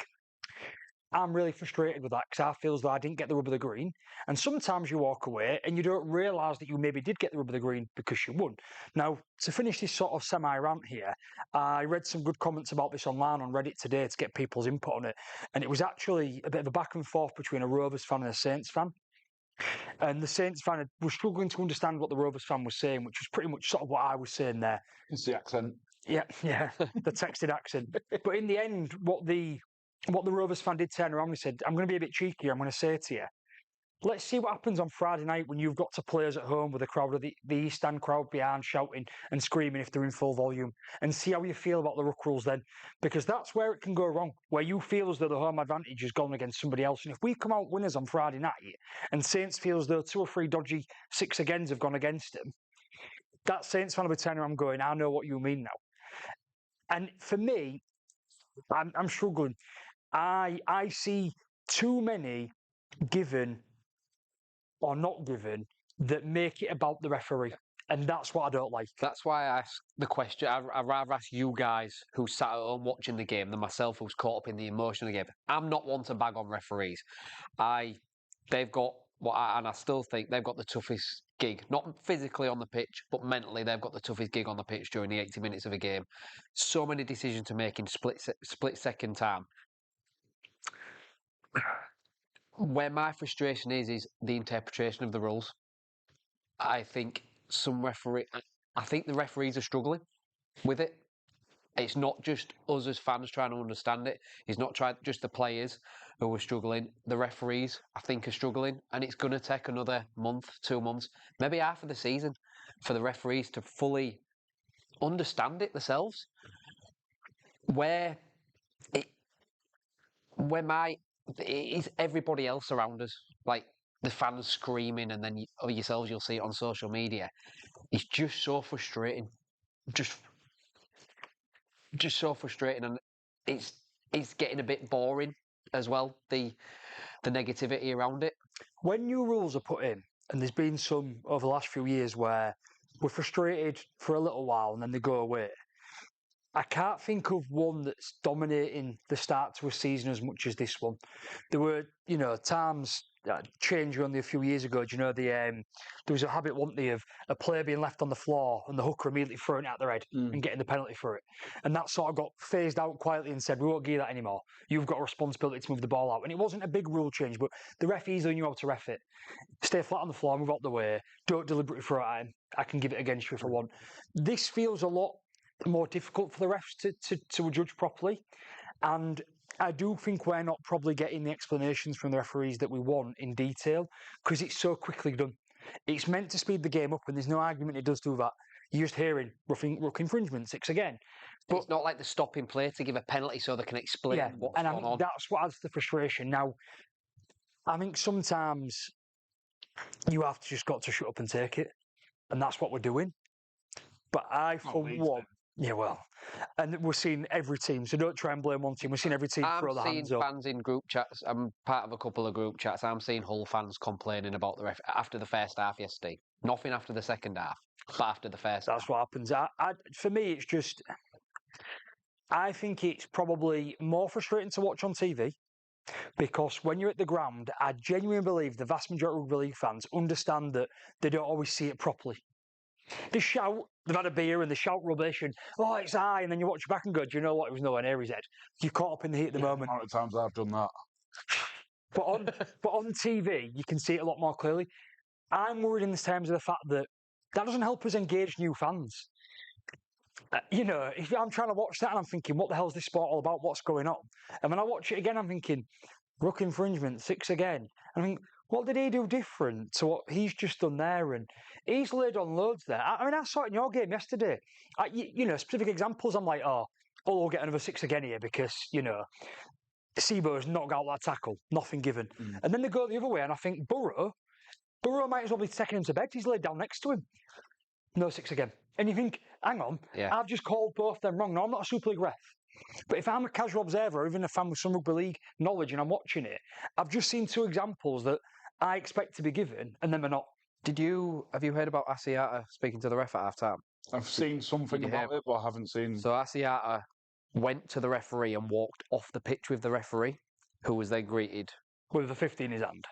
S3: I'm really frustrated with that because I feel as though I didn't get the rub of the green. And sometimes you walk away and you don't realise that you maybe did get the rub of the green because you won. Now, to finish this sort of semi-rant here, I read some good comments about this online on Reddit today to get people's input on it. And it was actually a bit of a back and forth between a Rovers fan and a Saints fan. And the Saints fan was struggling to understand what the Rovers fan was saying, which was pretty much sort of what I was saying there.
S2: It's the accent.
S3: Yeah, the texted accent. But in the end, what the Rovers fan did turn around and said, I'm going to be a bit cheeky, I'm going to say to you, let's see what happens on Friday night when you've got to players at home with a crowd of the East Stand crowd behind shouting and screaming if they're in full volume, and see how you feel about the ruck rules then. Because that's where it can go wrong, where you feel as though the home advantage has gone against somebody else. And if we come out winners on Friday night and Saints feel as though 2 or 3 dodgy 6 agains have gone against them, that Saints fan will be turning around going, I know what you mean now. And for me, I'm struggling. I see too many given or not given that make it about the referee. And that's what I don't like.
S1: That's why I asked the question. I'd rather ask you guys who sat at home watching the game than myself who's caught up in the emotion of the game. I'm not one to bag on referees. They've got and I still think they've got the toughest gig. Not physically on the pitch, but mentally they've got the toughest gig on the pitch during the 80 minutes of a game. So many decisions to make in split second time. Where my frustration is the interpretation of the rules. I think I think the referees are struggling with it. It's not just us as fans trying to understand it. It's not just the players who are struggling. The referees, I think, are struggling. And it's going to take another month, 2 months, maybe half of the season for the referees to fully understand it themselves. Where it is everybody else around us, like the fans screaming, and then yourselves, you'll see it on social media. It's just so frustrating. Just so frustrating, and it's getting a bit boring as well. The negativity around it.
S3: When new rules are put in, and there's been some over the last few years where we're frustrated for a little while and then they go away. I can't think of one that's dominating the start to a season as much as this one. There were, times changed only a few years ago. Do you know there was a habit, wasn't there, of a player being left on the floor and the hooker immediately throwing it at their head and getting the penalty for it. And that sort of got phased out quietly and said, we won't give you that anymore. You've got a responsibility to move the ball out. And it wasn't a big rule change, but the ref easily knew how to ref it. Stay flat on the floor, move out the way, don't deliberately throw it at him. I can give it against you if I want. This feels a lot more difficult for the refs to judge properly. And I do think we're not probably getting the explanations from the referees that we want in detail because it's so quickly done. It's meant to speed the game up and there's no argument it does do that. You're just hearing ruck infringement, 6 again.
S1: But it's not like the stopping play to give a penalty so they can explain what's going on.
S3: That's what adds to the frustration. Now, I think sometimes you have to just got to shut up and take it. And that's what we're doing. But for one... Yeah, well, and we're seeing every team, so don't try and blame one team. We're seeing every team throw their hands up.
S1: I'm seeing fans in group chats. I'm part of a couple of group chats. I'm seeing Hull fans complaining about the ref after the first half yesterday. Nothing after the second half, but after the first half.
S3: That's what happens. For me, it's just... I think it's probably more frustrating to watch on TV because when you're at the ground, I genuinely believe the vast majority of rugby league fans understand that they don't always see it properly. They shout, they've had a beer and they shout rubbish and, oh, it's high, and then you watch it back and go, do you know what, it was nowhere near his head. You're caught up in the heat at the moment.
S2: How many times I've done that?
S3: But on TV, you can see it a lot more clearly. I'm worried in terms of the fact that doesn't help us engage new fans. If I'm trying to watch that and I'm thinking, what the hell is this sport all about? What's going on? And when I watch it again, I'm thinking, ruck infringement, 6 again. I think, what did he do different to what he's just done there? And he's laid on loads there. I saw it in your game yesterday. Specific examples, I'm like, we'll get another 6 again here because, Seabo's not got that tackle, nothing given. And then they go the other way and I think, Burrow might as well be taking him to bed. He's laid down next to him. No 6 again. And you think, hang on, I've just called both them wrong. No, I'm not a Super League ref. But if I'm a casual observer, or even a fan with some rugby league knowledge and I'm watching it, I've just seen 2 examples that I expect to be given, and then they're not.
S1: Have you heard about Asiata speaking to the ref at half time?
S2: I've seen something about it, but I haven't seen.
S1: So Asiata went to the referee and walked off the pitch with the referee, who was then greeted
S3: with a 50 in his hand.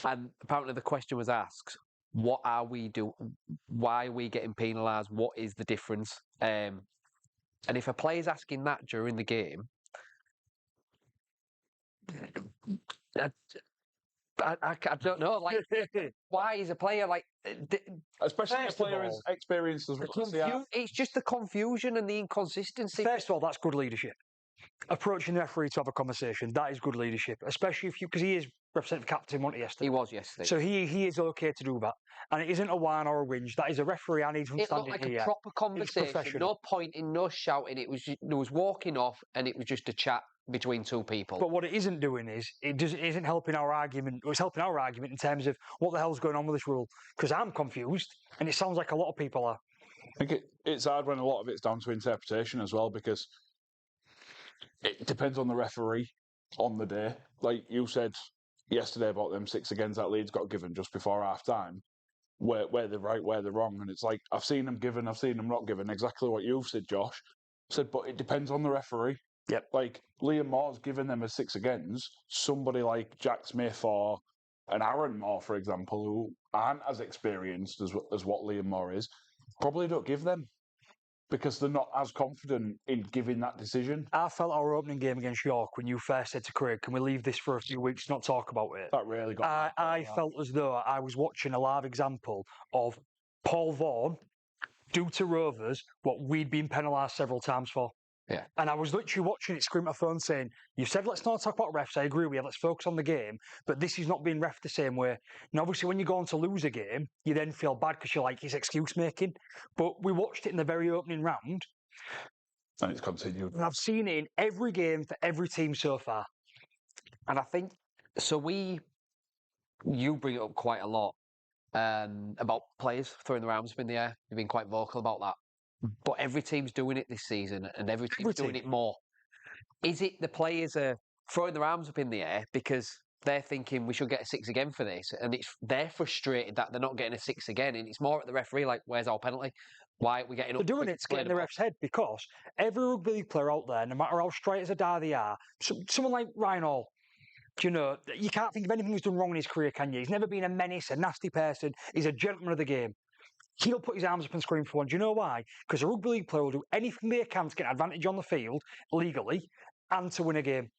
S1: And apparently the question was asked, what are we doing? Why are we getting penalised? What is the difference? And if a player's asking that during the game, I don't know. Like, why is a player like?
S2: Especially a player as experienced as
S1: it's just the confusion and the inconsistency.
S3: First of all, that's good leadership. Approaching the referee to have a conversation, that is good leadership. Especially because he is representative captain, wasn't he, yesterday?
S1: He was yesterday.
S3: So he is okay to do that. And it isn't a whine or a whinge. That is a referee. I need to understand
S1: it looked like a proper conversation. No pointing, no shouting. There was walking off, and it was just a chat between 2 people.
S3: But what it isn't doing is it isn't helping our argument. It's helping our argument in terms of what the hell's going on with this rule. Because I'm confused, and it sounds like a lot of people are.
S2: I think it's hard when a lot of it's down to interpretation as well, because it depends on the referee on the day. Like you said yesterday about them 6 agains that Leeds got given just before half time, where they're right, where they're wrong. And it's like, I've seen them given, I've seen them not given. Exactly what you've said, Josh. But it depends on the referee.
S3: Yep.
S2: Like Liam Moore's given them a 6 agains. Somebody like Jack Smith or an Aaron Moore, for example, who aren't as experienced as what Liam Moore is, probably don't give them, because they're not as confident in giving that decision.
S3: I felt our opening game against York, when you first said to Craig, can we leave this for a few weeks, not talk about it?
S2: That really got
S3: I felt as though I was watching a live example of Paul Vaughan do to Rovers what we'd been penalised several times for.
S1: Yeah.
S3: And I was literally watching it, screaming at my phone saying, you've said let's not talk about refs, I agree with you, let's focus on the game, but this is not being ref the same way. And obviously when you go on to lose a game, you then feel bad because you're like, he's excuse making. But we watched it in the very opening round.
S2: And it's continued.
S3: And I've seen it in every game for every team so far.
S1: And I think, you bring it up quite a lot about players throwing their arms up in the air. You've been quite vocal about that. But every team's doing it this season, and every team's doing it more. Is it the players are throwing their arms up in the air because they're thinking we should get a 6 again for this, and they're frustrated that they're not getting a 6 again, and it's more at the referee, like, where's our penalty? Why are we getting up?
S3: They're doing it to get in the ref's head, because every rugby league player out there, no matter how straight as a die they are, someone like Ryan Hall, you know, you can't think of anything he's done wrong in his career, can you? He's never been a menace, a nasty person. He's a gentleman of the game. He'll put his arms up and scream for one. Do you know why? Because a rugby league player will do anything they can to get an advantage on the field, legally, and to win a game.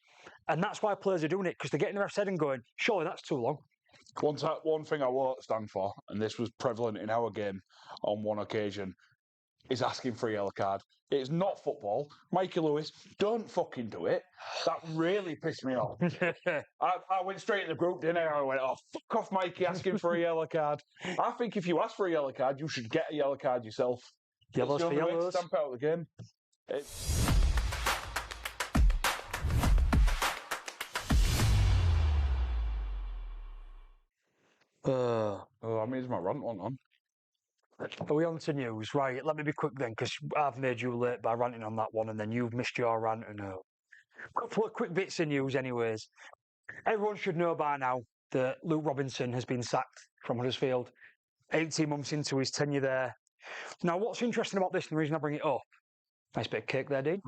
S3: And that's why players are doing it, because they're getting the ref's head and going, surely that's too long.
S2: One thing I won't stand for, and this was prevalent in our game on one occasion, is asking for a yellow card. It's not football. Mikey Lewis, don't fucking do it. That really pissed me off. I went straight in the group, didn't I? I went, oh, fuck off, Mikey, asking for a yellow card. I think if you ask for a yellow card, you should get a yellow card yourself.
S3: Yellows for yellows.
S2: Stamp out the game. I mean, it's my rant on.
S3: Are we on to news? Right, let me be quick then, because I've made you late by ranting on that one, and then you've missed your rant. And couple of quick bits of news, anyways. Everyone should know by now that Luke Robinson has been sacked from Huddersfield, 18 months into his tenure there. Now, what's interesting about this, and the reason I bring it up, nice bit of cake there, Dean,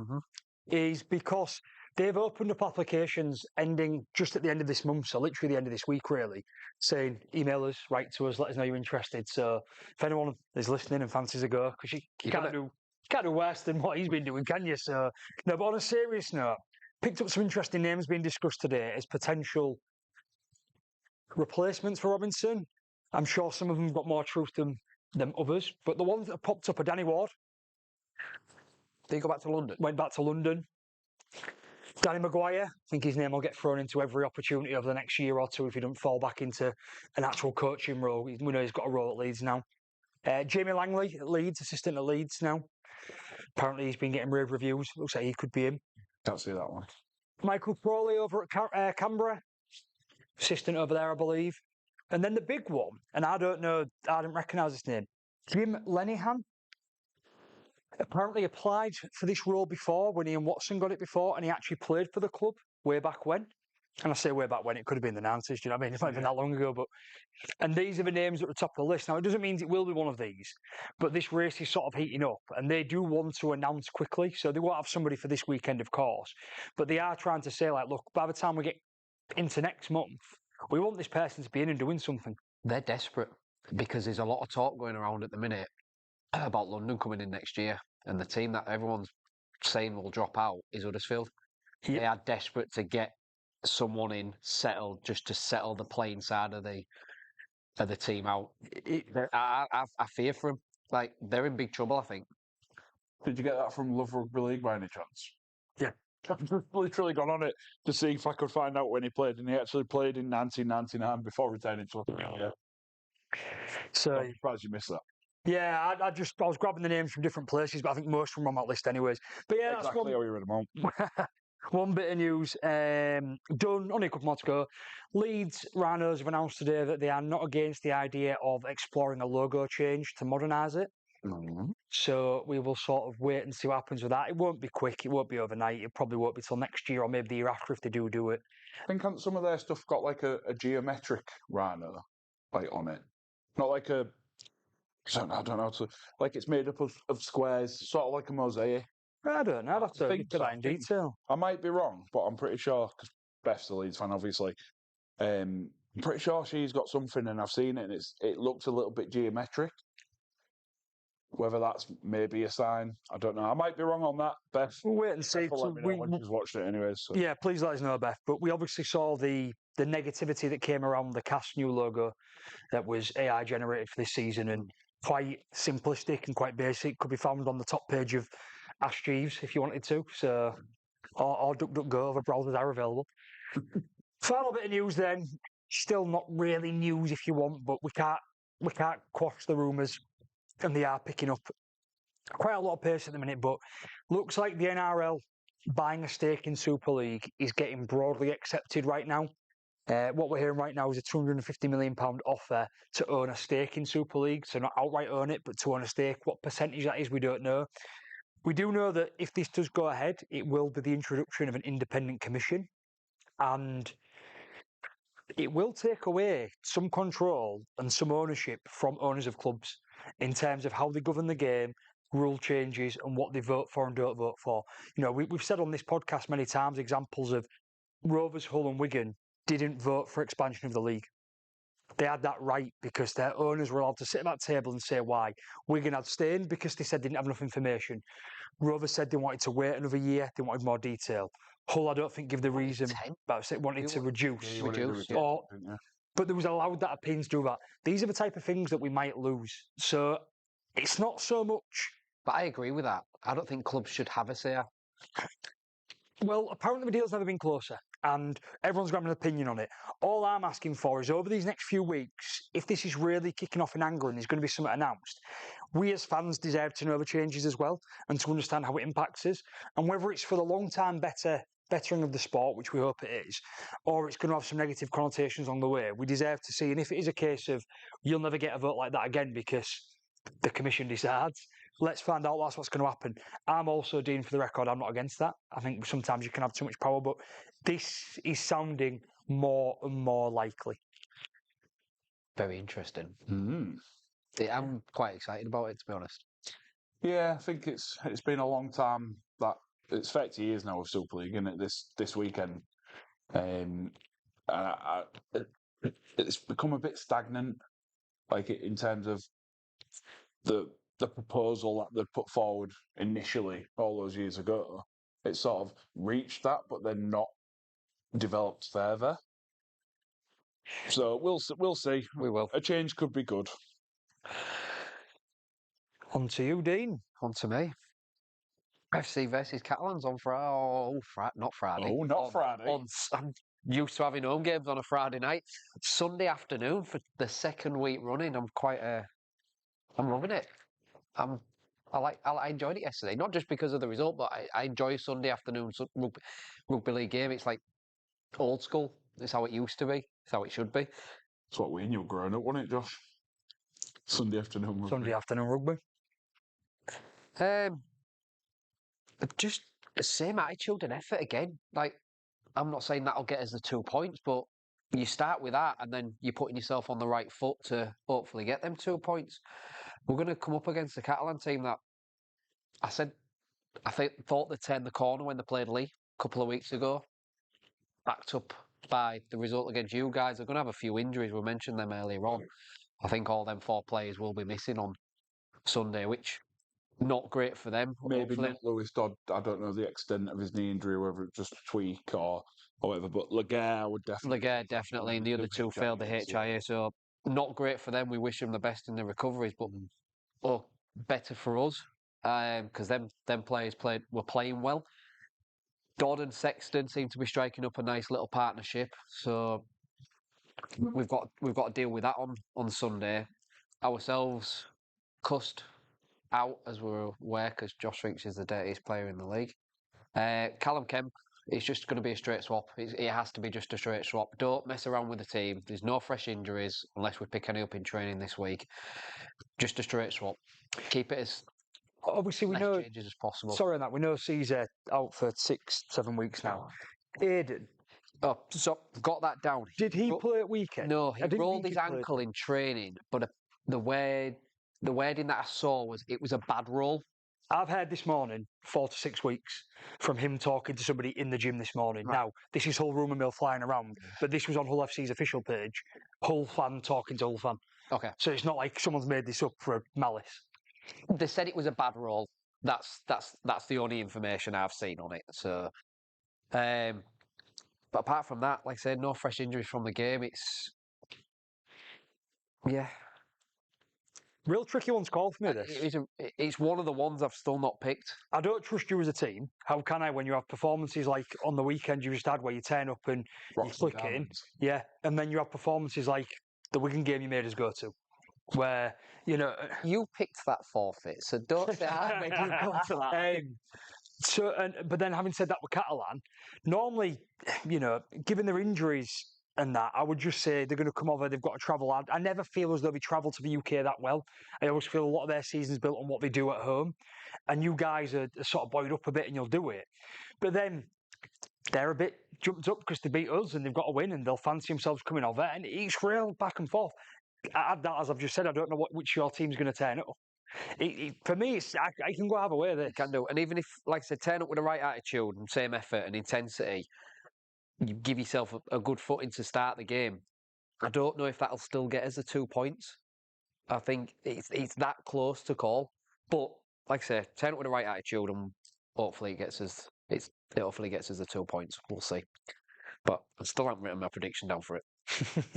S3: is because they've opened up applications ending just at the end of this month, so literally the end of this week, really, saying, email us, write to us, let us know you're interested. So if anyone is listening and fancies a go, because you can't do worse than what he's been doing, can you? So, no, but on a serious note, picked up some interesting names being discussed today as potential replacements for Robinson. I'm sure some of them got more truth than others, but the ones that have popped up are Danny Ward.
S1: Did he go back to London?
S3: Went back to London. Danny Maguire, I think his name will get thrown into every opportunity over the next year or two if he doesn't fall back into an actual coaching role. We know he's got a role at Leeds now. Jamie Langley at Leeds, assistant at Leeds now. Apparently he's been getting rave reviews. Looks like he could be him.
S2: Can't see that one.
S3: Michael Crowley over at Canberra, assistant over there, I believe. And then the big one, and I don't know, I didn't recognise his name, Jim Lenihan. Apparently applied for this role before when Ian Watson got it before, and he actually played for the club way back when. And I say way back when, it could have been the 90s, do you know what I mean? It's not even that long ago. And these are the names at the top of the list. Now, it doesn't mean it will be one of these, but this race is sort of heating up, and they do want to announce quickly, so they won't have somebody for this weekend, of course. But they are trying to say, like, look, by the time we get into next month, we want this person to be in and doing something.
S1: They're desperate, because there's a lot of talk going around at the minute about London coming in next year, and the team that everyone's saying will drop out is Huddersfield. Yep. They are desperate to get someone in settled, just to settle the playing side of the team out. I fear for them. Like, they're in big trouble, I think.
S2: Did you get that from Love Rugby League by any chance?
S3: Yeah.
S2: I've just literally gone on it to see if I could find out when he played, and he actually played in 1999 before returning to Australia.
S3: So
S2: I'm surprised you missed that.
S3: Yeah, I was grabbing the names from different places, but I think most of them are on that list anyways. But yeah,
S2: exactly
S3: that's
S2: how we read them out.
S3: one bit of news. Done, only a couple more to go. Leeds Rhinos have announced today that they are not against the idea of exploring a logo change to modernise it.
S2: Mm-hmm.
S3: So we will sort of wait and see what happens with that. It won't be quick, it won't be overnight, it probably won't be till next year or maybe the year after if they do it.
S2: I think some of their stuff got like a geometric rhino like on it. Not like a... I don't know. Like it's made up of squares, sort of like a mosaic.
S3: I don't know. I'd have to look at that in detail.
S2: I might be wrong, but I'm pretty sure, because Beth's a Leeds fan, obviously. I'm pretty sure she's got something, and I've seen it, and it looks a little bit geometric. Whether that's maybe a sign, I don't know. I might be wrong on that, Beth.
S3: We'll wait and see.
S2: She's watched it anyways. So.
S3: Yeah, please let us know, Beth. But we obviously saw the negativity that came around the Cast new logo that was AI generated for this season, and quite simplistic and quite basic. Could be found on the top page of Ask Jeeves if you wanted to. So, or DuckDuckGo, other browsers are available. Final bit of news then. Still not really news if you want, but we can't quash the rumours, and they are picking up quite a lot of pace at the minute. But looks like the NRL buying a stake in Super League is getting broadly accepted right now. What we're hearing right now is a £250 million offer to own a stake in Super League. So not outright own it, but to own a stake. What percentage that is, we don't know. We do know that if this does go ahead, it will be the introduction of an independent commission. And it will take away some control and some ownership from owners of clubs in terms of how they govern the game, rule changes, and what they vote for and don't vote for. You know, we've said on this podcast many times examples of Rovers, Hull, and Wigan didn't vote for expansion of the league. They had that right because their owners were allowed to sit at that table and say why. Wigan abstained because they said they didn't have enough information. Rovers said they wanted to wait another year, they wanted more detail. Hull, I don't think, give the reason, but they wanted to reduce. But there was allowed that opinion to do that. These are the type of things that we might lose. So it's not so much.
S1: But I agree with that. I don't think clubs should have a say.
S3: Well, apparently the deal's never been closer, and everyone's got an opinion on it. All I'm asking for is over these next few weeks, if this is really kicking off in anger and there's going to be something announced, we as fans deserve to know the changes as well and to understand how it impacts us, and whether it's for the long-term bettering of the sport, which we hope it is, or it's going to have some negative connotations on the way. We deserve to see, and if it is a case of you'll never get a vote like that again because the commission decides, let's find out that's what's going to happen. I'm also, Dean, for the record, I'm not against that. I think sometimes you can have too much power, but this is sounding more and more likely.
S1: Very interesting.
S2: Mm.
S1: I'm quite excited about it, to be honest.
S2: Yeah, I think it's been a long time that it's 30 years now of Super League, isn't it? This weekend, it's become a bit stagnant, like in terms of the proposal that they put forward initially all those years ago. It sort of reached that, but then not developed further. So we'll see.
S1: We will.
S2: A change could be good.
S3: On to you, Dean.
S1: On to me. FC versus Catalans on Friday. Not Friday.
S2: Oh, not Friday.
S1: I'm used to having home games on a Friday night. Sunday afternoon for the second week running. I'm loving it. I enjoyed it yesterday, not just because of the result, but I enjoy Sunday afternoon rugby league game. It's like old school. It's how it used to be. It's how it should be.
S2: It's what we knew growing up, wasn't it, Josh? Sunday afternoon rugby.
S3: Sunday afternoon rugby.
S1: Just the same attitude and effort again. Like, I'm not saying that'll get us the 2 points, but you start with that and then you're putting yourself on the right foot to hopefully get them 2 points. We're going to come up against the Catalan team that I thought they'd turned the corner when they played Lee a couple of weeks ago. Backed up by the result against you guys. They're going to have a few injuries. We mentioned them earlier on. I think all them 4 players will be missing on Sunday, which not great for them.
S2: Maybe not Lewis Dodd. I don't know the extent of his knee injury, whether it's just a tweak or whatever. But Laguerre would definitely.
S1: Laguerre definitely, and the other 2 failed the HIA. So not great for them. We wish them the best in the recoveries, but better for us because them players were playing well. Dodd and Sexton seem to be striking up a nice little partnership. So we've got to deal with that on Sunday. Ourselves, Cust out, as we're aware, because Josh thinks he's the dirtiest player in the league. Callum Kemp, it's just going to be a straight swap. It has to be just a straight swap. Don't mess around with the team. There's no fresh injuries unless we pick any up in training this week. Just a straight swap. Keep it as
S3: obviously we know
S1: changes as possible.
S3: Sorry on that. We know Caesar out for 6-7 weeks now. Aiden.
S1: Oh, so got that down.
S3: Did he play at weekend?
S1: No, he rolled his ankle in training, but the wording that I saw was it was a bad roll.
S3: I've heard this morning 4 to 6 weeks from him talking to somebody in the gym this morning. Right. Now, this is Hull rumour mill flying around, but this was on Hull FC's official page. Hull fan talking to Hull fan.
S1: Okay.
S3: So it's not like someone's made this up for malice.
S1: They said it was a bad roll. That's the only information I've seen on it. So, but apart from that, like I said, no fresh injuries from the game.
S3: Real tricky one to call for me, this.
S1: It's one of the ones I've still not picked.
S3: I don't trust you as a team. How can I when you have performances like on the weekend you just had where you turn up and you click it in? Yeah, and then you have performances like the Wigan game you made us go to, where, you know...
S1: You picked that forfeit, so don't say I made you go to that.
S3: But then having said that with Catalan, normally, you know, given their injuries and that, I would just say they're going to come over, they've got to travel out. I never feel as though they travel to the UK that well. I always feel a lot of their season's built on what they do at home. And you guys are sort of buoyed up a bit and you'll do it. But then they're a bit jumped up because they beat us and they've got a win and they'll fancy themselves coming over. And it's real back and forth. Add that, as I've just said, I don't know which your team's going to turn up. For me, I can go either way there.
S1: You can do. And even if, like I said, turn up with the right attitude and same effort and intensity, you give yourself a good footing to start the game. I don't know if that'll still get us the 2 points. I think it's that close to call. But like I say, turn up with the right attitude and hopefully it gets us the 2 points. We'll see. But I still haven't written my prediction down for it.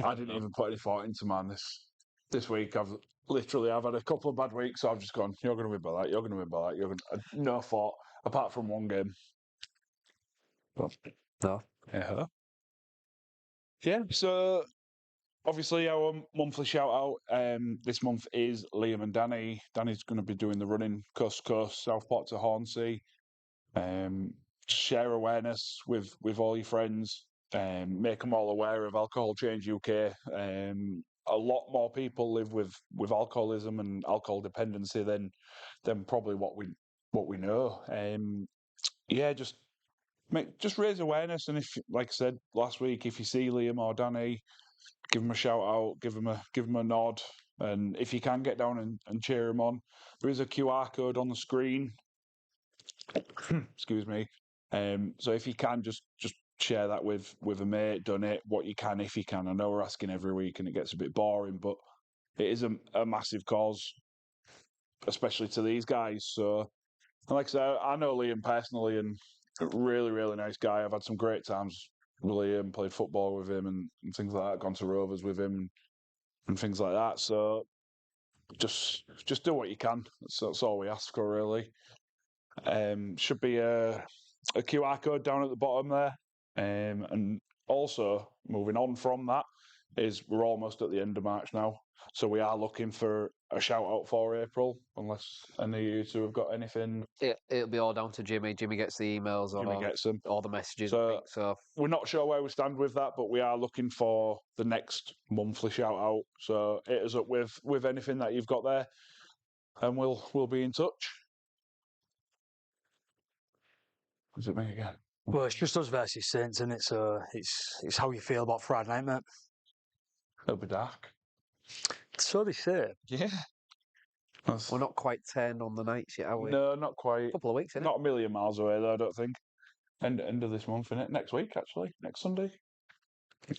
S2: I didn't even put any thought into mine this week. I've had a couple of bad weeks, so I've just gone, you're going to win by that, you're going to win by that. No thought, apart from one game. But,
S1: No.
S2: Yeah, so obviously our monthly shout out this month is Liam and Danny. Danny's going to be doing the running coast to coast, Southport to Hornsea. Share awareness with all your friends. Make them all aware of Alcohol Change UK. A lot more people live with alcoholism and alcohol dependency than probably what we know. Just raise awareness, and if, like I said last week, if you see Liam or Danny, give them a shout out, give them a nod, and if you can get down and cheer them on, there is a QR code on the screen. Excuse me. So if you can, just share that with a mate, donate what you can if you can. I know we're asking every week and it gets a bit boring, but it is a massive cause, especially to these guys. So, like I said, I know Liam personally and a really, really nice guy. I've had some great times with Liam, played football with him and things like that, gone to Rovers with him and things like that. So just do what you can. That's all we ask for, really. Should be a QR code down at the bottom there. And also, moving on from that, is we're almost at the end of March now. So we are looking for a shout out for April, unless any of you two have got anything.
S1: It'll be all down to Jimmy. Jimmy gets the emails
S2: Jimmy gets them.
S1: all the messages.
S2: So we're not sure where we stand with that, but we are looking for the next monthly shout out. So hit us up with anything that you've got there, and we'll be in touch. Is it me again?
S3: Well, it's just us versus Saints, and it's how you feel about Friday night, mate.
S2: It'll be dark.
S3: So they say.
S2: Yeah.
S1: We're not quite 10 on the nights yet, are we?
S2: No, not quite.
S1: A couple of weeks, innit?
S2: Not a million miles away, though, I don't think. End of this month, innit? Next week, actually. Next Sunday. Yeah.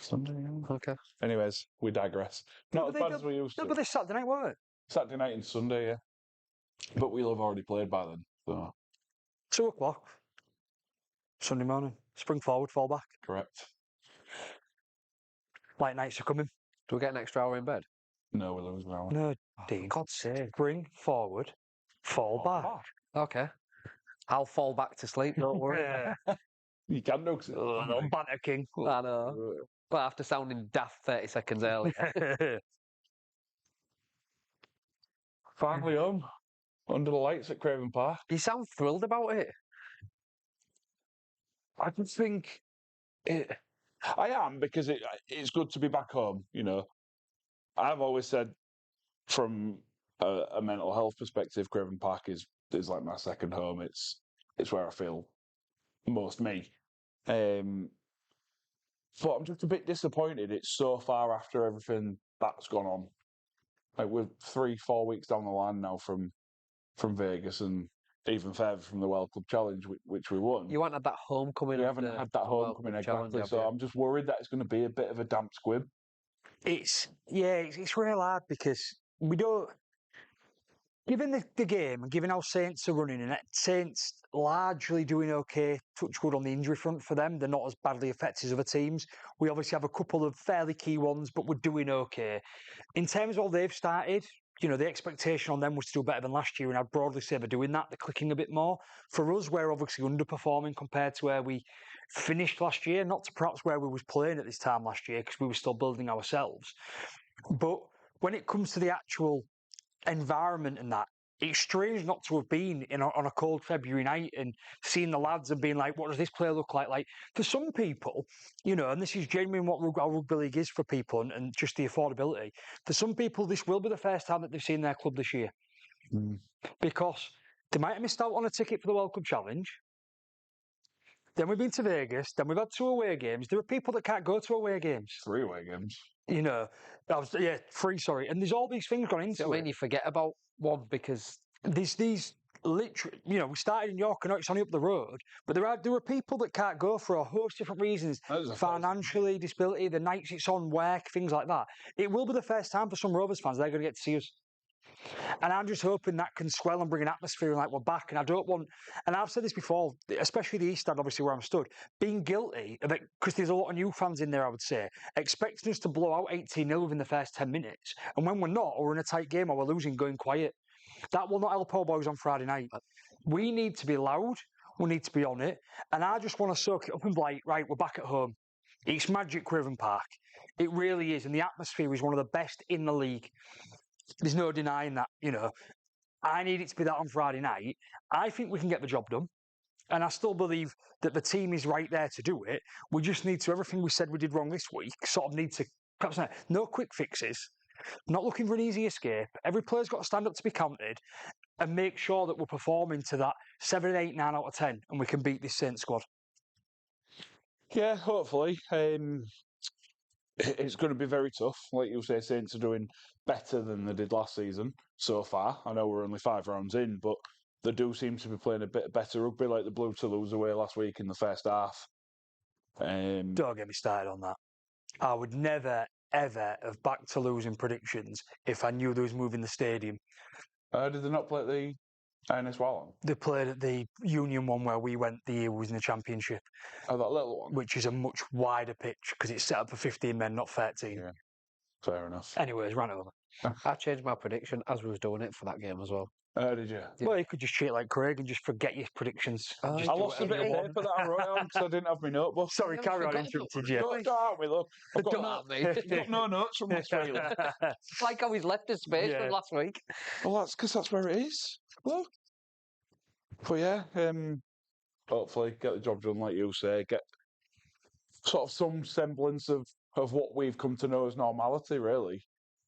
S1: Okay.
S2: Anyways, we digress. Not as bad as we used to.
S3: No, but this Saturday night, weren't it?
S2: Saturday night and Sunday, yeah. But we'll have already played by then, so.
S3: 2:00. Sunday morning. Spring forward, fall back.
S2: Correct.
S3: Light nights are coming.
S1: Do we get an extra hour in bed?
S2: No, we'll lose an hour.
S3: No, Dean.
S1: God's sake.
S3: Spring forward, fall back.
S1: Okay. I'll fall back to sleep, don't worry.
S2: You can do, because
S3: Banter king.
S1: I know. But after sounding daft 30 seconds early.
S2: Finally home. Under the lights at Craven Park.
S1: You sound thrilled about it.
S2: I just think I am, because it's good to be back home, you know. I've always said, from a mental health perspective, Craven Park is like my second home. It's where I feel most me. But I'm just a bit disappointed. It's so far after everything that's gone on. Like, we're 3-4 weeks down the line now from Vegas, and even further from the World Club Challenge, which we won.
S1: You haven't had that homecoming.
S2: We haven't had that homecoming, exactly. So I'm just worried that it's going to be a bit of a damp squib.
S3: It's real hard, because we don't. Given the game and given how Saints are running, and Saints largely doing okay, touch wood on the injury front for them, they're not as badly affected as other teams. We obviously have a couple of fairly key ones, but we're doing okay. In terms of all they've started, you know, the expectation on them was to do better than last year, and I'd broadly say they're doing that. They're clicking a bit more. For us, we're obviously underperforming compared to where we finished last year, not to perhaps where we was playing at this time last year, because we were still building ourselves. But when it comes to the actual environment and that, it's strange not to have been on a cold February night and seeing the lads and being like, what does this player look like? Like, for some people, you know, and this is genuine what our rugby league is for people, and just the affordability. For some people, this will be the first time that they've seen their club this year. Because they might have missed out on a ticket for the World Cup Challenge. Then we've been to Vegas. Then we've had 2 away games. There are people that can't go to away games.
S2: 3 away games.
S3: You know, 3. Sorry, and there's all these things gone into
S1: I mean,
S3: it.
S1: you forget about one because
S3: There's these literally, we started in York. I know it's only up the road, but there are people that can't go for a host of different reasons, financially, disability, the nights it's on, work, things like that. It will be the first time for some Rovers fans they're going to get to see us. And I'm just hoping that can swell and bring an atmosphere and like we're back. And I don't want, and I've said this before, especially the East Stand, obviously where I'm stood, being guilty of it, because there's a lot of new fans in there, I would say, expecting us to blow out 18-0 within the first 10 minutes. And when we're not, or we're in a tight game or we're losing, going quiet. That will not help our boys on Friday night. We need to be loud. We need to be on it. And I just want to soak it up and be like, right, we're back at home. It's magic, Craven Park. It really is. And the atmosphere is one of the best in the league. There's no denying that, I need it to be that on Friday night. I think we can get the job done. And I still believe that the team is right there to do it. We just need to, everything we said we did wrong this week, sort of need to, perhaps not, no quick fixes. Not looking for an easy escape. Every player's got to stand up to be counted and make sure that we're performing to that 7, 8, 9 out of 10 and we can beat this Saints squad.
S2: Yeah, hopefully. It's going to be very tough. Like you say, Saints are doing better than they did last season so far. I know we're only 5 rounds in, but they do seem to be playing a bit better rugby, like the Blue Toulouse away last week in the first half.
S3: Don't get me started on that. I would never, ever have backed to losing predictions if I knew they was moving the stadium.
S2: Did they not play at the INS Wallon?
S3: They played at the Union one where we went the year we was in the Championship.
S2: Oh, that little one?
S3: Which is a much wider pitch because it's set up for 15 men, not 13.
S2: Yeah, fair enough.
S3: Anyways, ran over.
S1: I changed my prediction as we was doing it for that game as well.
S2: Did you?
S3: Well, you could just cheat like Craig and just forget your predictions.
S2: I lost a bit of paper that I wrote on because I didn't have my notebook.
S3: Sorry, carry on, interrupted you.
S2: Don't at me, look. I've
S1: Don't at me.
S2: got no notes from Australia.
S1: It's like how he's left his space from last week.
S2: Well, that's because that's where it is. Look. But yeah, hopefully get the job done, like you say. Get sort of some semblance of what we've come to know as normality, really.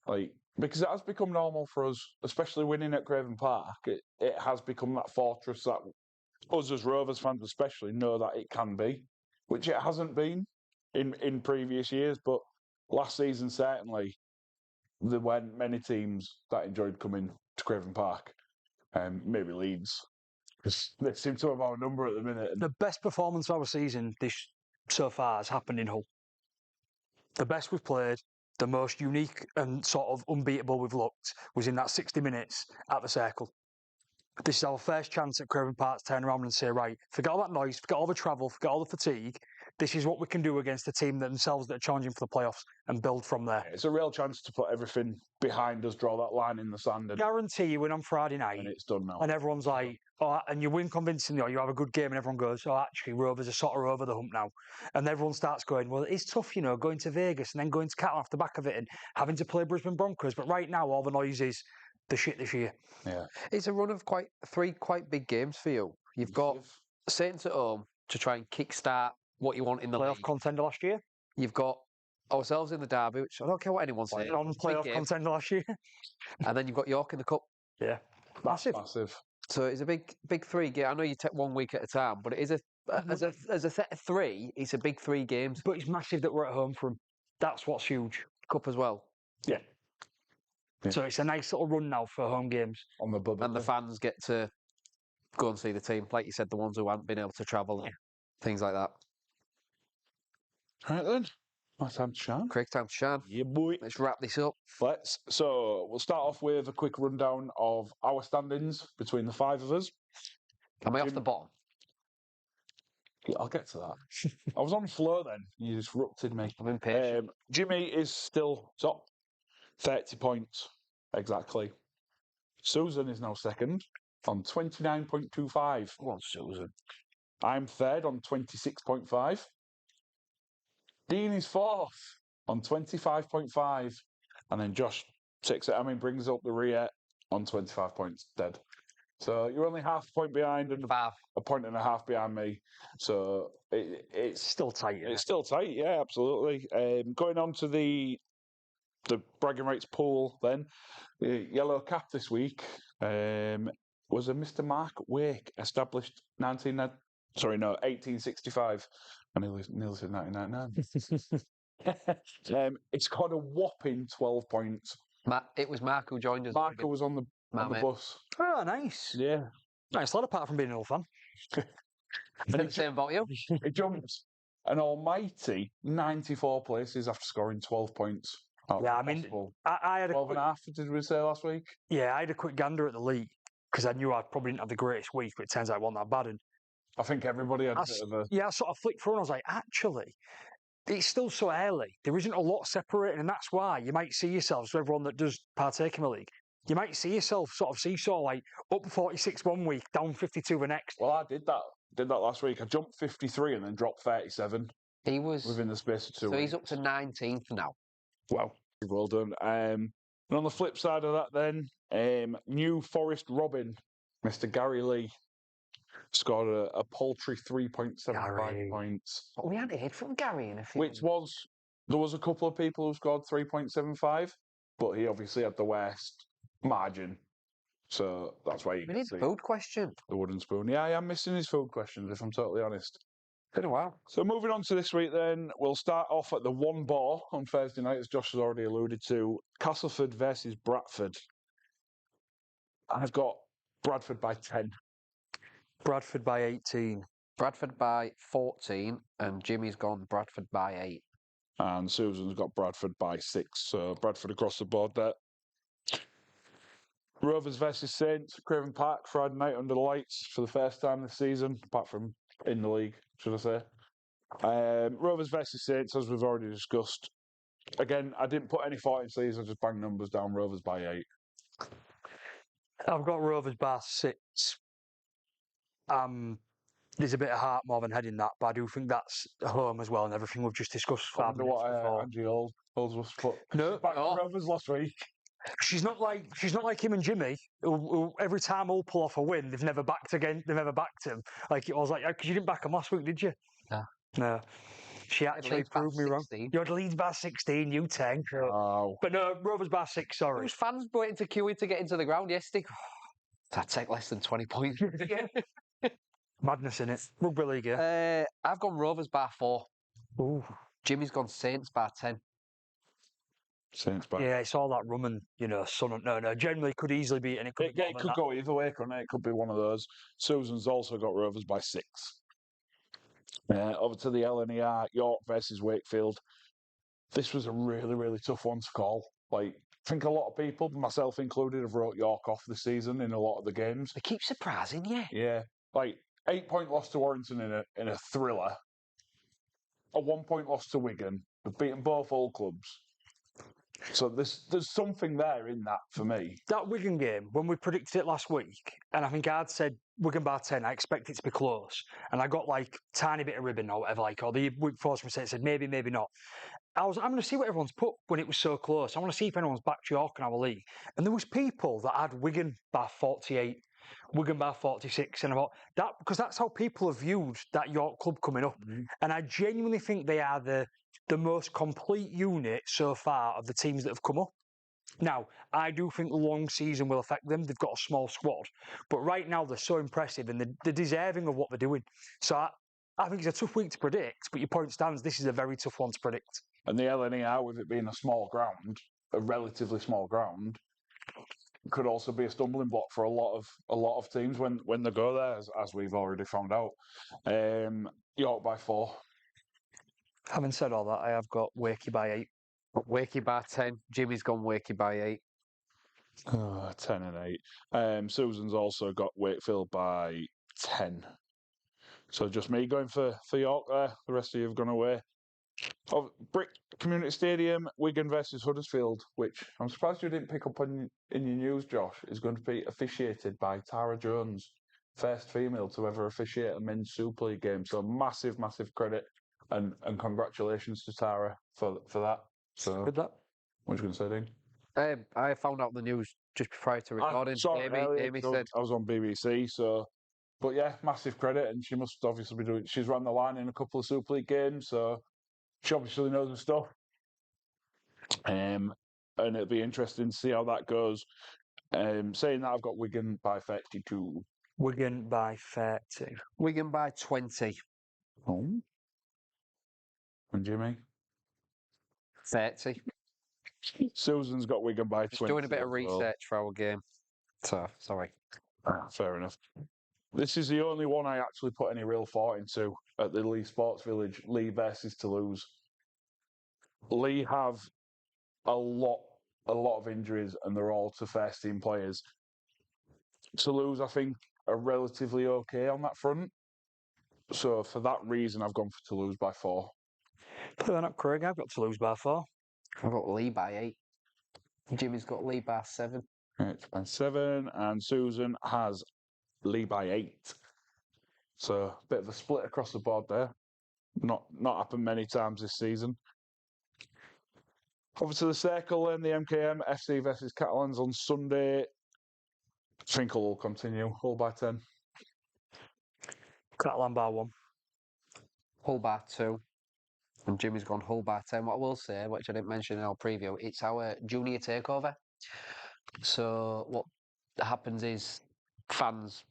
S2: Like, because it has become normal for us, especially winning at Craven Park. It has become that fortress that us as Rovers fans especially know that it can be, which it hasn't been in previous years. But last season, certainly, there weren't many teams that enjoyed coming to Craven Park. Maybe Leeds, because they seem to have our number at the minute.
S3: The best performance of our season so far has happened in Hull. The best we've played, the most unique and sort of unbeatable we've looked was in that 60 minutes at the Circle. This is our first chance at Craven Park to turn around and say, right, forget all that noise, forget all the travel, forget all the fatigue. This is what we can do against a team themselves that are challenging for the playoffs and build from there.
S2: It's a real chance to put everything behind us, draw that line in the sand.
S3: Guarantee you win on Friday night.
S2: And it's done now.
S3: And everyone's like, oh, and you win convincingly, or you have a good game and everyone goes, oh, actually, Rovers are sort of over the hump now. And everyone starts going, well, it's tough, going to Vegas and then going to Catalans off the back of it and having to play Brisbane Broncos. But right now, all the noise is the shit this year.
S2: Yeah.
S1: It's a run of 3 quite big games for you. You've got Saints at home to try and kickstart what you want in the
S3: playoff
S1: league.
S3: Contender last year.
S1: You've got ourselves in the derby, which I don't care what anyone says.
S3: On playoff contender last year.
S1: And then you've got York in the cup.
S3: Yeah. Massive.
S1: So it's a big 3 game. I know you take 1 week at a time, but it is as a set of 3, it's a big 3 games.
S3: But it's massive that we're at home for them. That's what's huge.
S1: Cup as well.
S2: Yeah.
S3: So it's a nice little run now for home games.
S2: On the bubble.
S1: And the fans get to go and see the team. Like you said, the ones who haven't been able to travel and things like that.
S2: Right then. My time to shine.
S1: Craig, time to shine.
S2: Yeah, boy.
S1: Let's wrap this up.
S2: So we'll start off with a quick rundown of our standings between the 5 of us.
S1: Am I off the bottom?
S2: Yeah, I'll get to that. I was on floor then. You disrupted me.
S1: I'm impatient.
S2: Jimmy is still top. 30 points, exactly. Susan is now second on 29.25.
S1: Go on, Susan.
S2: I'm third on 26.5. Dean is fourth on 25.5. And then Josh brings up the rear on 25 points dead. So you're only half a point behind and a point and a half behind me. So it's
S3: still tight.
S2: It's still tight, yeah, absolutely. Going on to the bragging rights pool then. The yellow cap this week was a Mr. Mark Wake, established 19... Sorry, no, 1865. I nearly said 1999. It's got a whopping 12 points.
S1: It was Mark who joined us.
S2: Marco was on the
S1: mate.
S2: bus.
S3: Oh, nice.
S2: Yeah.
S3: Nice lad, apart from being an old fan.
S1: Said the same about you.
S2: It jumped an almighty 94 places after scoring 12 points.
S3: Yeah, I mean, I had
S2: 12 and a half, did we say last week?
S3: Yeah, I had a quick gander at the league because I knew I probably didn't have the greatest week, but it turns out it wasn't that bad. And
S2: I think everybody had a bit of a...
S3: Yeah, I sort of flicked through and I was like, actually, it's still so early. There isn't a lot separating, and that's why you might see yourself, so everyone that does partake in the league, you might see yourself sort of seesaw, like up 46 one week, down 52 the next.
S2: Well, I did that last week. I jumped 53 and then dropped 37.
S1: He was...
S2: Within the space of 2 weeks.
S1: So he's up to 19th now.
S2: Wow. Well done. And on the flip side of that then, New Forest Robin, Mr. Gary Lee, scored a paltry 3.75 points.
S1: But we hadn't heard from Gary in a few...
S2: There was a couple of people who scored 3.75, but he obviously had the worst margin. So that's why you
S1: We need a food question.
S2: The wooden spoon. Yeah, I am missing his food questions, if I'm totally honest.
S1: Been a while.
S2: So moving on to this week then, we'll start off at the one ball on Thursday night, as Josh has already alluded to. Castleford versus Bradford. I've got Bradford by 10.
S3: Bradford by 18.
S1: Bradford by 14, and Jimmy's gone Bradford by 8.
S2: And Susan's got Bradford by 6. So Bradford across the board there. Rovers versus Saints, Craven Park, Friday night under the lights for the first time this season, apart from in the league, should I say. Rovers versus Saints, as we've already discussed. Again, I didn't put any thought into these, I just banged numbers down, Rovers by 8.
S3: I've got Rovers by 6. There's a bit of heart more than head in that, but I do think that's home as well, and everything we've just discussed 5 minutes before.
S2: Angie Holdsworth's put.
S3: No,
S2: Back to Rovers last week.
S3: She's not like him and Jimmy, who every time he'll pull off a win, they've never backed him. Like it was like, because you didn't back him last week, did you? No. She actually proved me wrong. You had Leeds by 16, you 10.
S2: Oh.
S3: But no, Rovers by 6, sorry.
S1: There was fans waiting to queue in to get into the ground yesterday. That'd take less than 20 points.
S3: Madness in it. Rugby league, yeah.
S1: I've gone Rovers by 4.
S3: Ooh.
S1: Jimmy's gone Saints by 10.
S2: Saints by...
S3: Yeah, it's all that rum and, no. Generally could easily be, and it could
S2: go either way, couldn't it? It could be one of those. Susan's also got Rovers by 6. Over to the LNER, York versus Wakefield. This was a really, really tough one to call. Like, I think a lot of people, myself included, have wrote York off this season in a lot of the games.
S1: They keep surprising you.
S2: Yeah. Like, 8-point loss to Warrington in a thriller. A 1-point loss to Wigan. We've beaten both old clubs. So there's something there in that for me.
S3: That Wigan game, when we predicted it last week, and I think I'd said Wigan by 10, I expect it to be close. And I got like tiny bit of ribbon or whatever, or the week before said maybe, maybe not. I'm going to see what everyone's put when it was so close. I want to see if anyone's backed York in our league. And there was people that had Wigan by 48, Wigan by 46, and about that, because that's how people have viewed that York club coming up. Mm-hmm. And I genuinely think they are the most complete unit so far of the teams that have come up. Now, I do think the long season will affect them. They've got a small squad. But right now, they're so impressive and they're deserving of what they're doing. So I think it's a tough week to predict, but your point stands, this is a very tough one to predict.
S2: And the LNER, with it being a small ground, a relatively small ground, could also be a stumbling block for a lot of teams when they go there, as we've already found out. York by 4.
S3: Having said all that, I have got Wakey by 8.
S1: Wakey by 10. Jimmy's gone Wakey by 8.
S2: 10 and 8. Susan's also got Wakefield by 10. So just me going for York there. The rest of you have gone away. Brick Community Stadium, Wigan versus Huddersfield, which I'm surprised you didn't pick up in your news, Josh, is going to be officiated by Tara Jones, first female to ever officiate a men's Super League game. So massive, massive credit and congratulations to Tara for that. So,
S3: Good that.
S2: What are you going to say, Dean?
S1: I found out the news just prior to recording. Amy said
S2: I was on BBC, so. But yeah, massive credit, and she must obviously be doing. She's run the line in a couple of Super League games, so she obviously knows her stuff. And it'll be interesting to see how that goes. Saying that, I've got Wigan by 32.
S3: Wigan by 30.
S1: Wigan by 20.
S2: Oh. And Jimmy?
S1: 30.
S2: Susan's got Wigan by 20.
S1: Just doing a bit of
S2: as well.
S1: research for our game. So, sorry.
S2: Fair enough. This is the only one I actually put any real thought into at the Lee Sports Village. Lee versus Toulouse. Lee have a lot of injuries, and they're all to first team players. Toulouse, I think, are relatively okay on that front. So for that reason, I've gone for Toulouse by 4.
S3: Put that up, Craig. I've got Toulouse by 4.
S1: I've got Lee by 8. Jimmy's got Lee by 7.
S2: It's by 7, and Susan has Lee by 8. So a bit of a split across the board there. Not happened many times this season. Over to the circle and the MKM FC versus Catalans on Sunday. Finkel will continue. Hull by 10.
S3: Catalan by 1.
S1: Hull by 2. And Jimmy's gone Hull by 10. What I will say, which I didn't mention in our preview, it's our junior takeover. So what happens is fans,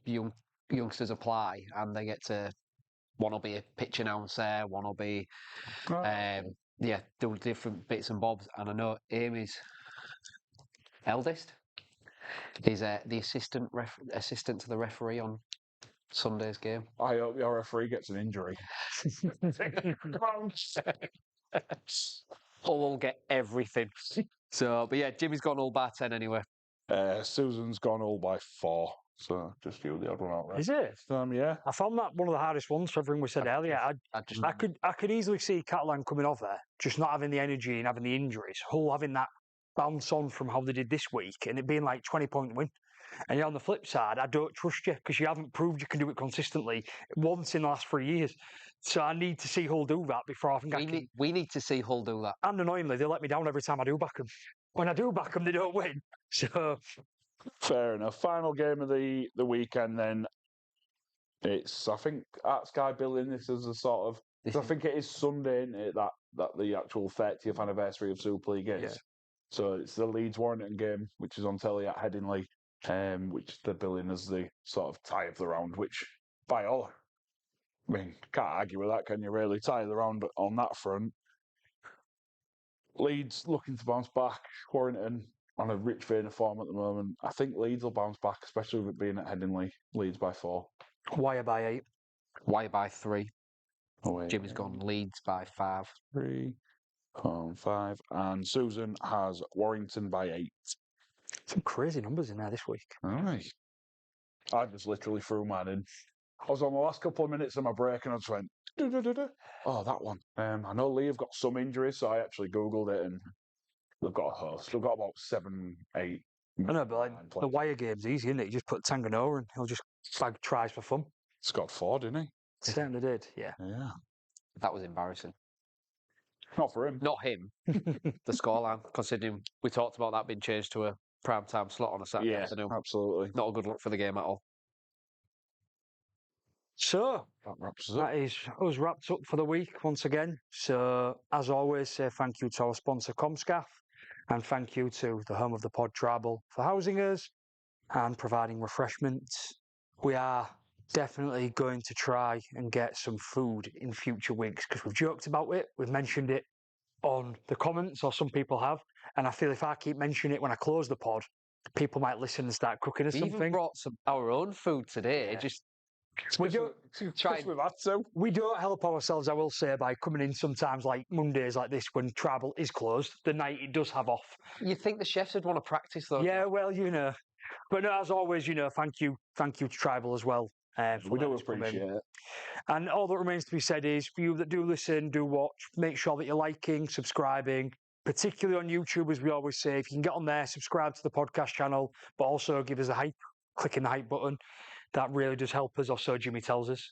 S1: youngsters apply, and they get to, one will be a pitch announcer, one will be, do different bits and bobs. And I know Amy's eldest is the assistant to the referee on Sunday's game.
S2: I hope your referee gets an injury.
S1: Hull will get everything. So, but yeah, Jimmy's gone Hull by 10 anyway.
S2: Susan's gone all by 4. So just you, the odd one out there.
S3: Is it?
S2: Yeah.
S3: I found that one of the hardest ones for everything we said earlier. I could easily see Catalan coming off there, just not having the energy and having the injuries. Hull having that bounce on from how they did this week, and it being like 20-point win. And on the flip side, I don't trust you because you haven't proved you can do it consistently once in the last 3 years. So I need to see Hull do that before I think
S1: we need to see Hull do that.
S3: And annoyingly, they let me down every time I do back them. When I do back them, they don't win. So
S2: fair enough. Final game of the weekend then. It's, I think, at Sky billing this as a sort of, I think it is Sunday, isn't it, that the actual 30th anniversary of Super League is. Yeah. So it's the Leeds Warrington game, which is on telly at Headingley, which they're billing as the sort of tie of the round, which by all, I mean, can't argue with that, can you really? Tie of the round on that front. Leeds looking to bounce back. Warrington on a rich vein of form at the moment. I think Leeds will bounce back, especially with it being at Headingley. Leeds by 4.
S3: Wire by 8.
S1: Wire by 3.
S2: Oh,
S1: Jimmy's gone Leeds by 5.
S2: 3, 5. And Susan has Warrington by 8.
S3: Some crazy numbers in there this week.
S2: All right. I just literally threw mine in. I was on the last couple of minutes of my break and I just went, oh, that one. I know Lee have got some injuries, so I actually Googled it and they've got a host. They've got about 7, 8.
S3: I know, but like, the wire game's easy, isn't it? You just put Tanganoa and he'll just bag tries for fun.
S2: Scott Ford, didn't he?
S3: Certainly did, yeah.
S2: Yeah.
S1: That was embarrassing.
S2: Not for him.
S1: Not him. The scoreline, considering we talked about that being changed to a prime time slot on a Saturday afternoon.
S2: Absolutely.
S1: Not a good look for the game at all.
S3: So, that is us wrapped up for the week once again. So, as always, say thank you to our sponsor, Comscaff, and thank you to the home of the pod, Tribal, for housing us and providing refreshments. We are definitely going to try and get some food in future weeks because we've joked about it. We've mentioned it on the comments, or some people have. And I feel if I keep mentioning it when I close the pod, people might listen and start cooking or something.
S1: We even brought our own food today.
S3: Yeah.
S1: We
S3: don't help ourselves, I will say, by coming in sometimes like Mondays like this when Tribal is closed, the night it does have off.
S1: You think the chefs would want to practice though?
S3: Yeah, well, you know. But no, as always, you know, thank you to Tribal as well.
S2: We do appreciate it.
S3: And all that remains to be said is, for you that do listen, do watch, make sure that you're liking, subscribing, particularly on YouTube, as we always say. If you can get on there, subscribe to the podcast channel, but also give us a hype, clicking the hype button. That really does help us, or so Jimmy tells us.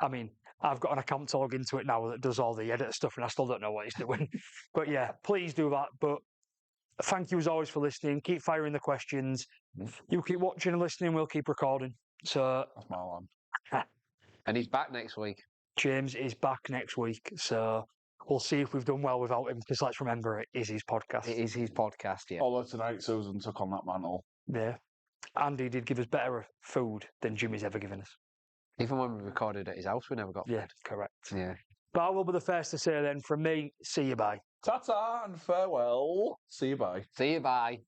S3: I mean, I've got an account to log into it now that does all the edit stuff, and I still don't know what he's doing. But yeah, please do that. But thank you as always for listening. Keep firing the questions. You keep watching and listening, we'll keep recording. So
S2: that's my one.
S1: And he's back next week.
S3: James is back next week. So we'll see if we've done well without him, because let's remember, it is his podcast.
S1: It is his podcast, yeah.
S2: Although tonight Susan took on that mantle.
S3: Yeah. Andy did give us better food than Jimmy's ever given us.
S1: Even when we recorded at his house, we never got
S3: Yeah,
S1: fed.
S3: correct.
S1: Yeah.
S3: But I will be the first to say then, from me, see you bye.
S2: Ta-ta and farewell. See you, bye.
S1: See you, bye.